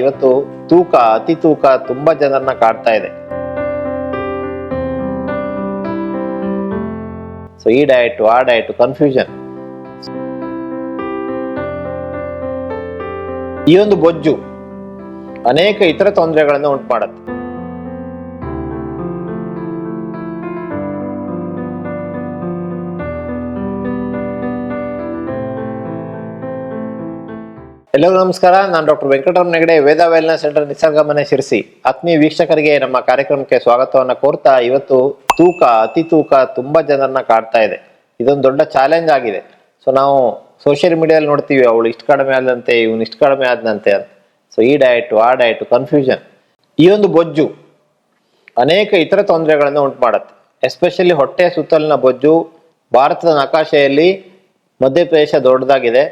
ಇವತ್ತು ಅತಿ ತೂಕ ತುಂಬಾ ಜನರನ್ನ ಕಾಡ್ತಾ ಇದೆ. ಸೊ ಈ ಡಯಟ್ ಆ ಡಯಟ್ ಕನ್ಫ್ಯೂಷನ್. ಈ ಒಂದು ಬೊಜ್ಜು ಅನೇಕ ಇತರ ತೊಂದರೆಗಳನ್ನು ಉಂಟು ಮಾಡುತ್ತೆ. ಎಲ್ಲರಿಗೂ ನಮಸ್ಕಾರ. ನಾನು ಡಾಕ್ಟರ್ ವೆಂಕಟರಮಣ ಹೆಗಡೆ, ವೇದ ವೆಲ್ನೆಸ್ ಸೆಂಟರ್, ನಿಸರ್ಗ ಮನೆ, ಶಿರಸಿ. ಆತ್ಮೀಯ ವೀಕ್ಷಕರಿಗೆ ನಮ್ಮ ಕಾರ್ಯಕ್ರಮಕ್ಕೆ ಸ್ವಾಗತವನ್ನ ಕೋರ್ತಾ, ಇವತ್ತು ಅತಿ ತೂಕ ತುಂಬಾ ಜನರನ್ನ ಕಾಡ್ತಾ ಇದೆ. ಇದೊಂದು ದೊಡ್ಡ ಚಾಲೆಂಜ್ ಆಗಿದೆ. ಸೊ ನಾವು ಸೋಷಿಯಲ್ ಮೀಡಿಯಾದಲ್ಲಿ ನೋಡ್ತೀವಿ, ಅವಳು ಇಷ್ಟು ಕಡಿಮೆ ಆದಂತೆ, ಇವನು ಇಷ್ಟು ಕಡಿಮೆ ಆದಂತೆ ಅಂತ. ಸೊ ಈ ಡಯಟ್ ಆ ಡಯಟ್ ಕನ್ಫ್ಯೂಷನ್. ಈ ಒಂದು ಬೊಜ್ಜು ಅನೇಕ ಇತರ ತೊಂದರೆಗಳನ್ನು ಉಂಟು ಮಾಡುತ್ತೆ. ಎಸ್ಪೆಷಲಿ ಹೊಟ್ಟೆಯ ಸುತ್ತಲಿನ ಬೊಜ್ಜು. ಭಾರತದ ನಕಾಶೆಯಲ್ಲಿ ಮಧ್ಯಪ್ರದೇಶ ದೊಡ್ಡದಾಗಿದೆ.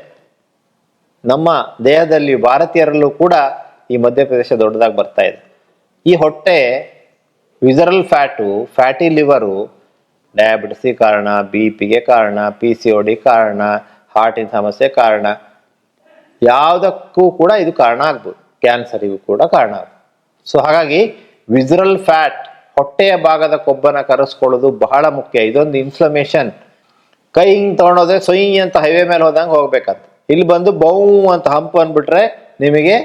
ನಮ್ಮ ದೇಹದಲ್ಲಿ ಭಾರತೀಯರಲ್ಲೂ ಕೂಡ ಈ ಮಧ್ಯಪ್ರದೇಶ ದೊಡ್ಡದಾಗಿ ಬರ್ತಾ ಇದೆ. ಈ ಹೊಟ್ಟೆ ವಿಸರಲ್ ಫ್ಯಾಟಿ ಲಿವರು ಡಯಾಬಿಟಿಸ್ಗೆ ಕಾರಣ, BP ಗೆ ಕಾರಣ, PCOD ಕಾರಣ, ಹಾರ್ಟಿನ ಸಮಸ್ಯೆ ಕಾರಣ, ಯಾವುದಕ್ಕೂ ಕೂಡ ಇದು ಕಾರಣ ಆಗ್ಬೋದು. ಕ್ಯಾನ್ಸರಿಗೂ ಕೂಡ ಕಾರಣ ಆಗ್ಬೋದು. ಸೊ ಹಾಗಾಗಿ ವಿಸರಲ್ ಫ್ಯಾಟ್, ಹೊಟ್ಟೆಯ ಭಾಗದ ಕೊಬ್ಬನ ಕರಗಿಸ್ಕೊಳ್ಳೋದು ಬಹಳ ಮುಖ್ಯ. ಇದೊಂದು ಇನ್ಫ್ಲಮೇಷನ್. ಕೈ ಹಿಂಗೆ ತೊಗೊಂಡೋದ್ರೆ ಸೊಯ್ ಅಂತ ಹೈವೇ ಮೇಲೆ ಹೋದಂಗೆ ಹೋಗ್ಬೇಕಂತ, ಇಲ್ಲಿ ಬಂದು ಬೌ ಅಂತ ಹಂಪ್ ಅಂದ್ಬಿಟ್ರೆ ನಿಮಗೆ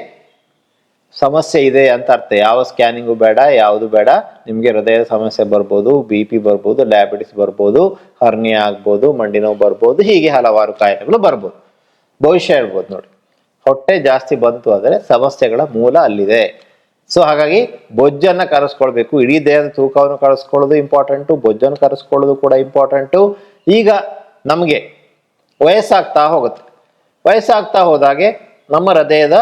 ಸಮಸ್ಯೆ ಇದೆ ಅಂತ ಅರ್ಥ. ಯಾವ ಸ್ಕ್ಯಾನಿಂಗು ಬೇಡ, ಯಾವುದು ಬೇಡ. ನಿಮಗೆ ಹೃದಯದ ಸಮಸ್ಯೆ ಬರ್ಬೋದು, BP ಬರ್ಬೋದು, ಡಯಾಬಿಟಿಸ್ ಬರ್ಬೋದು, ಹರ್ನಿಯಾ ಆಗ್ಬೋದು, ಮಂಡಿ ನೋವು ಬರ್ಬೋದು, ಹೀಗೆ ಹಲವಾರು ಕಾಯಿಲೆಗಳು ಬರ್ಬೋದು. ಭವಿಷ್ಯ ಹೇಳ್ಬೋದು. ನೋಡಿ, ಹೊಟ್ಟೆ ಜಾಸ್ತಿ ಬಂತು ಆದರೆ ಸಮಸ್ಯೆಗಳ ಮೂಲ ಅಲ್ಲಿದೆ. ಸೊ ಹಾಗಾಗಿ ಬೊಜ್ಜನ್ನು ಕರೆಸ್ಕೊಳ್ಬೇಕು. ಇಡೀ ದೇಹದ ತೂಕವನ್ನು ಕರೆಸ್ಕೊಳ್ಳೋದು ಇಂಪಾರ್ಟೆಂಟು, ಬೊಜ್ಜನ್ನು ಕರೆಸ್ಕೊಳ್ಳೋದು ಕೂಡ ಇಂಪಾರ್ಟೆಂಟು. ಈಗ ನಮಗೆ ವಯಸ್ಸಾಗ್ತಾ ಹೋಗುತ್ತೆ. ವಯಸ್ಸಾಗ್ತಾ ಹೋದಾಗೆ ನಮ್ಮ ಹೃದಯದ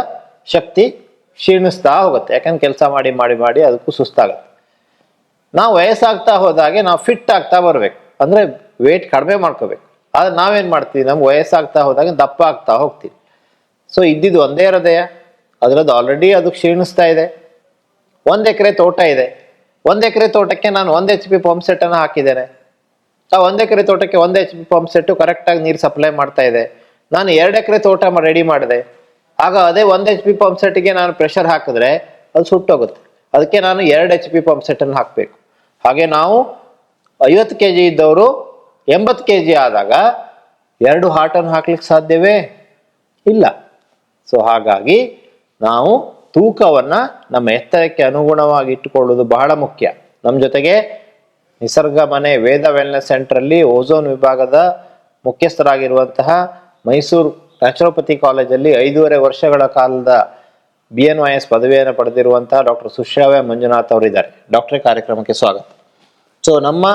ಶಕ್ತಿ ಕ್ಷೀಣಿಸ್ತಾ ಹೋಗುತ್ತೆ. ಯಾಕಂದ್ರೆ ಕೆಲಸ ಮಾಡಿ ಮಾಡಿ ಮಾಡಿ ಅದಕ್ಕೂ ಸುಸ್ತಾಗುತ್ತೆ. ನಾವು ವಯಸ್ಸಾಗ್ತಾ ಹೋದಾಗೆ ನಾವು ಫಿಟ್ ಆಗ್ತಾ ಬರ್ಬೇಕು, ಅಂದ್ರೆ ವೇಟ್ ಕಡಿಮೆ ಮಾಡ್ಕೋಬೇಕು. ಆದ್ರೆ ನಾವೇನ್ ಮಾಡ್ತೀವಿ, ನಮ್ಗೆ ವಯಸ್ಸಾಗ್ತಾ ಹೋದಾಗ ದಪ್ಪ ಆಗ್ತಾ ಹೋಗ್ತೀವಿ. ಸೊ ಇದ್ದಿದ್ದು ಒಂದೇ ಹೃದಯ, ಅದರದ್ದು ಆಲ್ರೆಡಿ ಅದು ಕ್ಷೀಣಿಸ್ತಾ ಇದೆ. 1 ಎಕರೆ ತೋಟ ಇದೆ. 1 ಎಕರೆ ತೋಟಕ್ಕೆ ನಾನು 1 HP ಪಂಪ್ ಸೆಟ್ ಅನ್ನು ಹಾಕಿದ್ದೇನೆ. ಆ 1 ಎಕರೆ ತೋಟಕ್ಕೆ 1 HP ಪಂಪ್ ಸೆಟ್ ಕರೆಕ್ಟಾಗಿ ನೀರು ಸಪ್ಲೈ ಮಾಡ್ತಾ ಇದೆ. ನಾನು 2 ಎಕರೆ ತೋಟ ರೆಡಿ ಮಾಡಿದೆ. ಆಗ ಅದೇ 1 HP ಪಂಪ್ ಸೆಟ್ಗೆ ನಾನು ಪ್ರೆಷರ್ ಹಾಕಿದ್ರೆ ಅದು ಸುಟ್ಟೋಗುತ್ತೆ. ಅದಕ್ಕೆ ನಾನು 2 HP ಪಂಪ್ ಸೆಟ್ ಅನ್ನು ಹಾಕಬೇಕು. ಹಾಗೆ ನಾವು 50 kg ಇದ್ದವರು 80 kg ಆದಾಗ 2 ಹಾರ್ಟನ್ನು ಹಾಕ್ಲಿಕ್ಕೆ ಸಾಧ್ಯವೇ ಇಲ್ಲ. ಸೊ ಹಾಗಾಗಿ ನಾವು ತೂಕವನ್ನ ನಮ್ಮ ಎತ್ತರಕ್ಕೆ ಅನುಗುಣವಾಗಿ ಇಟ್ಟುಕೊಳ್ಳೋದು ಬಹಳ ಮುಖ್ಯ. ನಮ್ಮ ಜೊತೆಗೆ ನಿಸರ್ಗ ಮನೆ ವೇದ ವೆಲ್ನೆಸ್ ಸೆಂಟರ್ ಅಲ್ಲಿ ಓಝೋನ್ ವಿಭಾಗದ ಮುಖ್ಯಸ್ಥರಾಗಿರುವಂತಹ ಮೈಸೂರು ನ್ಯಾಚುರೋಪತಿ ಕಾಲೇಜಲ್ಲಿ 5.5 ವರ್ಷಗಳ ಕಾಲದ BNYS ಪದವಿಯನ್ನು ಪಡೆದಿರುವಂತಹ ಡಾಕ್ಟರ್ ಸುಶ್ರಾವ್ಯ ಮಂಜುನಾಥ್ ಅವರಿದ್ದಾರೆ. ಡಾಕ್ಟರ್, ಕಾರ್ಯಕ್ರಮಕ್ಕೆ ಸ್ವಾಗತ. ಸೊ ನಮ್ಮ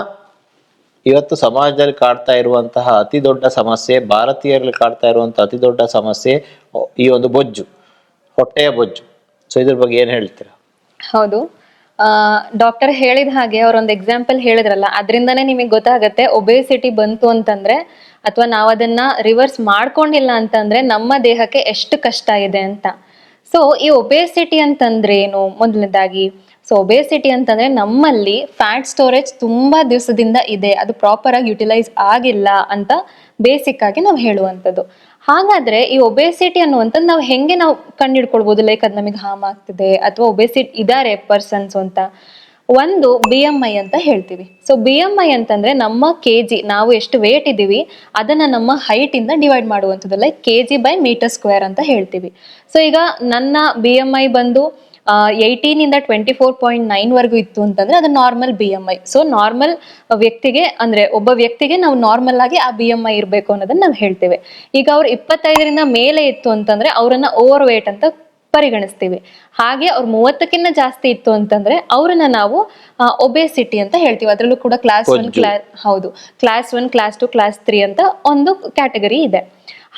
ಇವತ್ತು ಸಮಾಜದಲ್ಲಿ ಕಾಡ್ತಾ ಇರುವಂತಹ ಅತಿ ದೊಡ್ಡ ಸಮಸ್ಯೆ, ಭಾರತೀಯರಲ್ಲಿ ಕಾಡ್ತಾ ಇರುವಂತಹ ಅತಿ ದೊಡ್ಡ ಸಮಸ್ಯೆ ಈ ಒಂದು ಬೊಜ್ಜು, ಹೊಟ್ಟೆಯ ಬೊಜ್ಜು. ಸೊ ಇದ್ರ ಬಗ್ಗೆ ಏನ್ ಹೇಳ್ತೀರಾ? ಹೌದು, ಡಾಕ್ಟರ್ ಹೇಳಿದ ಹಾಗೆ ಅವರೊಂದು ಎಕ್ಸಾಂಪಲ್ ಹೇಳಿದ್ರಲ್ಲ, ಅದರಿಂದನೇ ನಿಮಗೆ ಗೊತ್ತಾಗತ್ತೆ ಒಬೇಸಿಟಿ ಬಂತು ಅಂತಂದ್ರೆ, ಅಥವಾ ನಾವು ಅದನ್ನ ರಿವರ್ಸ್ ಮಾಡ್ಕೊಂಡಿಲ್ಲ ಅಂತಂದ್ರೆ ನಮ್ಮ ದೇಹಕ್ಕೆ ಎಷ್ಟು ಕಷ್ಟ ಇದೆ ಅಂತ. ಸೊ ಈ ಒಬೇಸಿಟಿ ಅಂತಂದ್ರೆ ಏನು? ಮೊದಲನೇದಾಗಿ, ಸೊ ಒಬೇಸಿಟಿ ಅಂತಂದ್ರೆ ನಮ್ಮಲ್ಲಿ ಫ್ಯಾಟ್ ಸ್ಟೋರೇಜ್ ತುಂಬಾ ದಿವಸದಿಂದ ಇದೆ, ಅದು ಪ್ರಾಪರ್ ಆಗಿ ಯುಟಿಲೈಸ್ ಆಗಿಲ್ಲ ಅಂತ ಬೇಸಿಕ್ ಆಗಿ ನಾವು ಹೇಳುವಂಥದ್ದು. ಹಾಗಾದ್ರೆ ಈ ಒಬೇಸಿಟಿ ಅನ್ನುವಂಥದ್ದು ನಾವು ಹೆಂಗೆ ನಾವು ಕಂಡುಹಿಡ್ಕೊಳ್ಬಹುದು? ಲೈಕ್ ಅದು ನಮಗೆ ಹಾರ್ಮ್ ಆಗ್ತಿದೆ ಅಥವಾ ಒಬೇಸಿಟಿ ಇದಾರೆ ಪರ್ಸನ್ಸ್ ಅಂತ. ಒಂದು BMI ಅಂತ ಹೇಳ್ತೀವಿ. ಸೊ BMI ಅಂತಂದ್ರೆ ನಮ್ಮ KG, ನಾವು ಎಷ್ಟು ವೇಟ್ ಇದ್ದೀವಿ ಅದನ್ನ ನಮ್ಮ ಹೈಟ್ ಇಂದ ಡಿವೈಡ್ ಮಾಡುವಂಥದ್ದು, ಲೈಕ್ kg/m² ಅಂತ ಹೇಳ್ತೀವಿ. ಸೊ ಈಗ ನನ್ನ BMI ಬಂದು 18 ಇಂದ 24.9 ವರೆಗೂ ಇತ್ತು ಅಂತಂದ್ರೆ ಅದು ನಾರ್ಮಲ್ BMI. ಸೊ ನಾರ್ಮಲ್ ವ್ಯಕ್ತಿಗೆ ಅಂದ್ರೆ ಒಬ್ಬ ವ್ಯಕ್ತಿಗೆ ನಾವು ನಾರ್ಮಲ್ ಆಗಿ ಆ BMI ಇರಬೇಕು ಅನ್ನೋದನ್ನ ನಾವು ಹೇಳ್ತೇವೆ. ಈಗ ಅವ್ರು 25ರಿಂದ ಮೇಲೆ ಇತ್ತು ಅಂತಂದ್ರೆ ಅವರನ್ನ ಓವರ್ ವೇಟ್ ಅಂತ ಪರಿಗಣಿಸ್ತೀವಿ. ಹಾಗೆ ಅವ್ರು 30ಕ್ಕಿಂತ ಜಾಸ್ತಿ ಇತ್ತು ಅಂತಂದ್ರೆ ಅವ್ರನ್ನ ನಾವು ಒಬೇಸಿಟಿ ಅಂತ ಹೇಳ್ತೀವಿ. ಅದರಲ್ಲೂ ಕೂಡ ಕ್ಲಾಸ್ 1, ಕ್ಲಾಸ್ 1, ಕ್ಲಾಸ್ 2, ಕ್ಲಾಸ್ 3 ಅಂತ ಒಂದು ಕ್ಯಾಟಗರಿ ಇದೆ.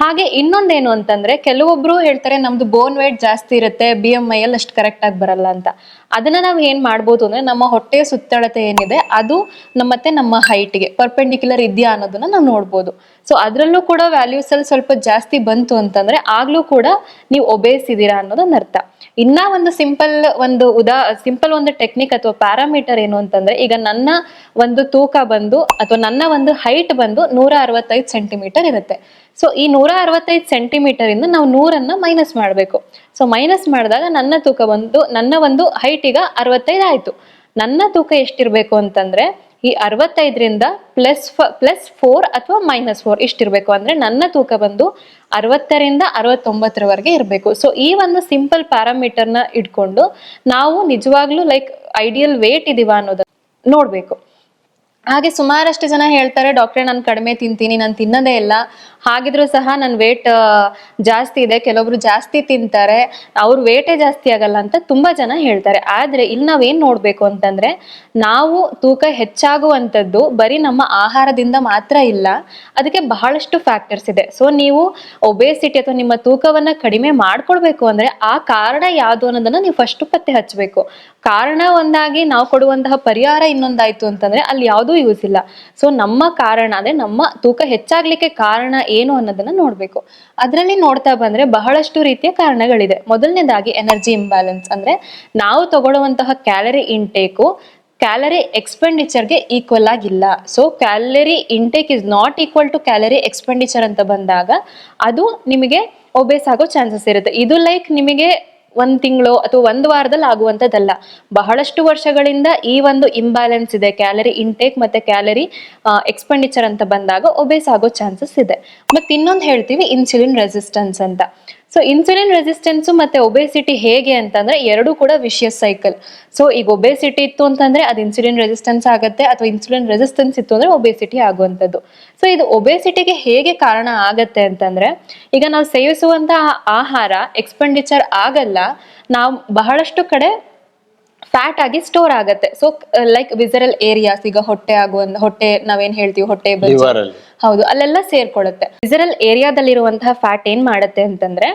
ಹಾಗೆ ಇನ್ನೊಂದೇನು ಅಂತಂದ್ರೆ, ಕೆಲವೊಬ್ರು ಹೇಳ್ತಾರೆ ನಮ್ದು ಬೋನ್ ವೇಟ್ ಜಾಸ್ತಿ ಇರುತ್ತೆ, BMI ಅಲ್ಲಿ ಅಷ್ಟು ಕರೆಕ್ಟ್ ಆಗಿ ಬರಲ್ಲ ಅಂತ. ಅದನ್ನ ನಾವು ಏನ್ ಮಾಡ್ಬೋದು ಅಂದ್ರೆ, ನಮ್ಮ ಹೊಟ್ಟೆಯ ಸುತ್ತಳತೆ ಏನಿದೆ ಅದು ಮತ್ತೆ ನಮ್ಮ ಹೈಟ್ಗೆ ಪರ್ಪೆಂಡಿಕ್ಯುಲರ್ ಇದೆಯಾ ಅನ್ನೋದನ್ನ ನಾವು ನೋಡ್ಬೋದು. ಸೊ ಅದರಲ್ಲೂ ಕೂಡ ವ್ಯಾಲ್ಯೂಸ್ ಅಲ್ಲಿ ಸ್ವಲ್ಪ ಜಾಸ್ತಿ ಬಂತು ಅಂತಂದ್ರೆ ಆಗ್ಲೂ ಕೂಡ ನೀವು ಒಬೇಸ್ ಇದೀರಾ ಅನ್ನೋದೊಂದು ಅರ್ಥ. ಇನ್ನ ಒಂದು ಸಿಂಪಲ್ ಒಂದು ಟೆಕ್ನಿಕ್ ಅಥವಾ ಪ್ಯಾರಾಮೀಟರ್ ಏನು ಅಂತಂದ್ರೆ, ಈಗ ನನ್ನ ಒಂದು ತೂಕ ಬಂದು ಅಥವಾ ನನ್ನ ಒಂದು ಹೈಟ್ ಬಂದು 165 ಸೆಂಟಿಮೀಟರ್ ಇರುತ್ತೆ. ಸೊ ಈ 165 ಸೆಂಟಿಮೀಟರ್ ಇಂದ ನಾವು 100 ಮೈನಸ್ ಮಾಡಬೇಕು. ಸೊ ಮೈನಸ್ ಮಾಡಿದಾಗ ನನ್ನ ತೂಕ ಬಂದು, ನನ್ನ ಒಂದು ಹೈಟ್ ಈಗ 65 ಆಯ್ತು. ನನ್ನ ತೂಕ ಎಷ್ಟಿರ್ಬೇಕು ಅಂತಂದ್ರೆ ಈ 65ರಿಂದ +4 ಅಥವಾ -4 ಇಷ್ಟಿರ್ಬೇಕು. ಅಂದ್ರೆ ನನ್ನ ತೂಕ ಬಂದು 60ರಿಂದ 69ರವರೆಗೆ ಇರಬೇಕು. ಸೊ ಈ ಒಂದು ಸಿಂಪಲ್ ಪ್ಯಾರಾಮೀಟರ್ನ ಇಟ್ಕೊಂಡು ನಾವು ನಿಜವಾಗ್ಲೂ ಲೈಕ್ ಐಡಿಯಲ್ ವೇಟ್ ಇದೀವ ಅನ್ನೋದನ್ನ ನೋಡ್ಬೇಕು. ಹಾಗೆ ಸುಮಾರಷ್ಟು ಜನ ಹೇಳ್ತಾರೆ, ಡಾಕ್ಟ್ರೆ ನಾನು ಕಡಿಮೆ ತಿಂತೀನಿ, ನಾನು ತಿನ್ನೋದೇ ಇಲ್ಲ, ಹಾಗಿದ್ರೂ ಸಹ ನನ್ನ ವೇಟ್ ಜಾಸ್ತಿ ಇದೆ. ಕೆಲವೊಬ್ರು ಜಾಸ್ತಿ ತಿಂತಾರೆ, ಅವ್ರ ವೇಟೇ ಜಾಸ್ತಿ ಆಗಲ್ಲ ಅಂತ ತುಂಬಾ ಜನ ಹೇಳ್ತಾರೆ. ಆದ್ರೆ ಇಲ್ಲಿ ನಾವೇನ್ ನೋಡ್ಬೇಕು ಅಂತಂದ್ರೆ, ನಾವು ತೂಕ ಹೆಚ್ಚಾಗುವಂಥದ್ದು ಬರೀ ನಮ್ಮ ಆಹಾರದಿಂದ ಮಾತ್ರ ಇಲ್ಲ, ಅದಕ್ಕೆ ಬಹಳಷ್ಟು ಫ್ಯಾಕ್ಟರ್ಸ್ ಇದೆ. ಸೊ ನೀವು ಒಬೇಸಿಟಿ ಅಥವಾ ನಿಮ್ಮ ತೂಕವನ್ನ ಕಡಿಮೆ ಮಾಡ್ಕೊಳ್ಬೇಕು ಅಂದ್ರೆ ಆ ಕಾರಣ ಯಾವುದು ಅನ್ನೋದನ್ನ ನೀವು ಫಸ್ಟ್ ಪತ್ತೆ ಹಚ್ಚಬೇಕು. ಕಾರಣ ಒಂದಾಗಿ ನಾವು ಕೊಡುವಂತಹ ಪರಿಹಾರ ಇನ್ನೊಂದಾಯ್ತು ಅಂತಂದ್ರೆ ಅಲ್ಲಿ ಯಾವುದೂ ಯೂಸ್ ಇಲ್ಲ. ಸೊ ನಮ್ಮ ಕಾರಣ ಅಂದ್ರೆ ನಮ್ಮ ತೂಕ ಹೆಚ್ಚಾಗ್ಲಿಕ್ಕೆ ಕಾರಣ ಏನು ಅನ್ನೋದನ್ನ ನೋಡ್ಬೇಕು. ಅದರಲ್ಲಿ ನೋಡ್ತಾ ಬಂದ್ರೆ ಬಹಳಷ್ಟು ರೀತಿಯ ಕಾರಣಗಳಿದೆ. ಮೊದಲನೇದಾಗಿ ಎನರ್ಜಿ ಇಂಬ್ಯಾಲೆನ್ಸ್, ಅಂದ್ರೆ ನಾವು ತಗೊಳ್ಳುವಂತಹ ಕ್ಯಾಲರಿ ಇಂಟೇಕು ಕ್ಯಾಲರಿ ಎಕ್ಸ್ಪೆಂಡಿಚರ್ಗೆ ಈಕ್ವಲ್ ಆಗಿಲ್ಲ. So calorie intake is not equal to calorie expenditure ಅಂತ ಬಂದಾಗ ಅದು ನಿಮಗೆ ಒಬೇಸ್ ಆಗೋ ಚಾನ್ಸಸ್ ಇರುತ್ತೆ. ಇದು ಲೈಕ್ ನಿಮಗೆ 1 ತಿಂಗಳು ಅಥವಾ 1 ವಾರದಲ್ಲಿ ಆಗುವಂಥದ್ದಲ್ಲ. ಬಹಳಷ್ಟು ವರ್ಷಗಳಿಂದ ಈ ಒಂದು ಇಂಬ್ಯಾಲೆನ್ಸ್ ಇದೆ, ಕ್ಯಾಲರಿ ಇಂಟೇಕ್ ಮತ್ತೆ ಕ್ಯಾಲರಿ ಎಕ್ಸ್ಪೆಂಡಿಚರ್ ಅಂತ ಬಂದಾಗ ಒಬೇಸ್ ಆಗೋ ಚಾನ್ಸಸ್ ಇದೆ. ಮತ್ತೆ ಇನ್ನೊಂದು ಹೇಳ್ತೀವಿ ಇನ್ಸುಲಿನ್ ರೆಸಿಸ್ಟೆನ್ಸ್ ಅಂತ. ಸೊ ಇನ್ಸುಲಿನ್ ರೆಸಿಸ್ಟೆನ್ಸ್ ಮತ್ತೆ ಒಬೇಸಿಟಿ ಹೇಗೆ ಅಂತಂದ್ರೆ ಎರಡೂ ಕೂಡ ವಿಷಿಯಸ್ ಸೈಕಲ್. ಸೊ ಈಗ ಒಬೇಸಿಟಿ ಇತ್ತು ಅಂತಂದ್ರೆ ಅದು ಇನ್ಸುಲಿನ್ ರೆಸಿಸ್ಟೆನ್ಸ್ ಆಗುತ್ತೆ, ಅಥವಾ ಇನ್ಸುಲಿನ್ ರೆಸಿಸ್ಟೆನ್ಸ್ ಇತ್ತು ಅಂದ್ರೆ ಒಬೇಸಿಟಿ ಆಗುವಂಥದ್ದು. ಸೊ ಇದು ಒಬೇಸಿಟಿಗೆ ಹೇಗೆ ಕಾರಣ ಆಗತ್ತೆ ಅಂತಂದ್ರೆ, ಈಗ ನಾವು ಸೇವಿಸುವಂತಹ ಆಹಾರ ಎಕ್ಸ್ಪೆಂಡಿಚರ್ ಆಗಲ್ಲ, ನಾವು ಬಹಳಷ್ಟು ಕಡೆ ಫ್ಯಾಟ್ ಆಗಿ ಸ್ಟೋರ್ ಆಗತ್ತೆ. ಸೊ ಲೈಕ್ ವಿಸರಲ್ ಏರಿಯಾಸ್, ಈಗ ಹೊಟ್ಟೆ ನಾವೇನ್ ಹೇಳ್ತೀವಿ ಹೊಟ್ಟೆ ಹೌದು, ಅಲ್ಲೆಲ್ಲ ಸೇರ್ಕೊಳ್ಳುತ್ತೆ. ವಿಸರಲ್ ಏರಿಯಾದಲ್ಲಿರುವಂತಹ ಫ್ಯಾಟ್ ಏನ್ ಮಾಡುತ್ತೆ ಅಂತಂದ್ರೆ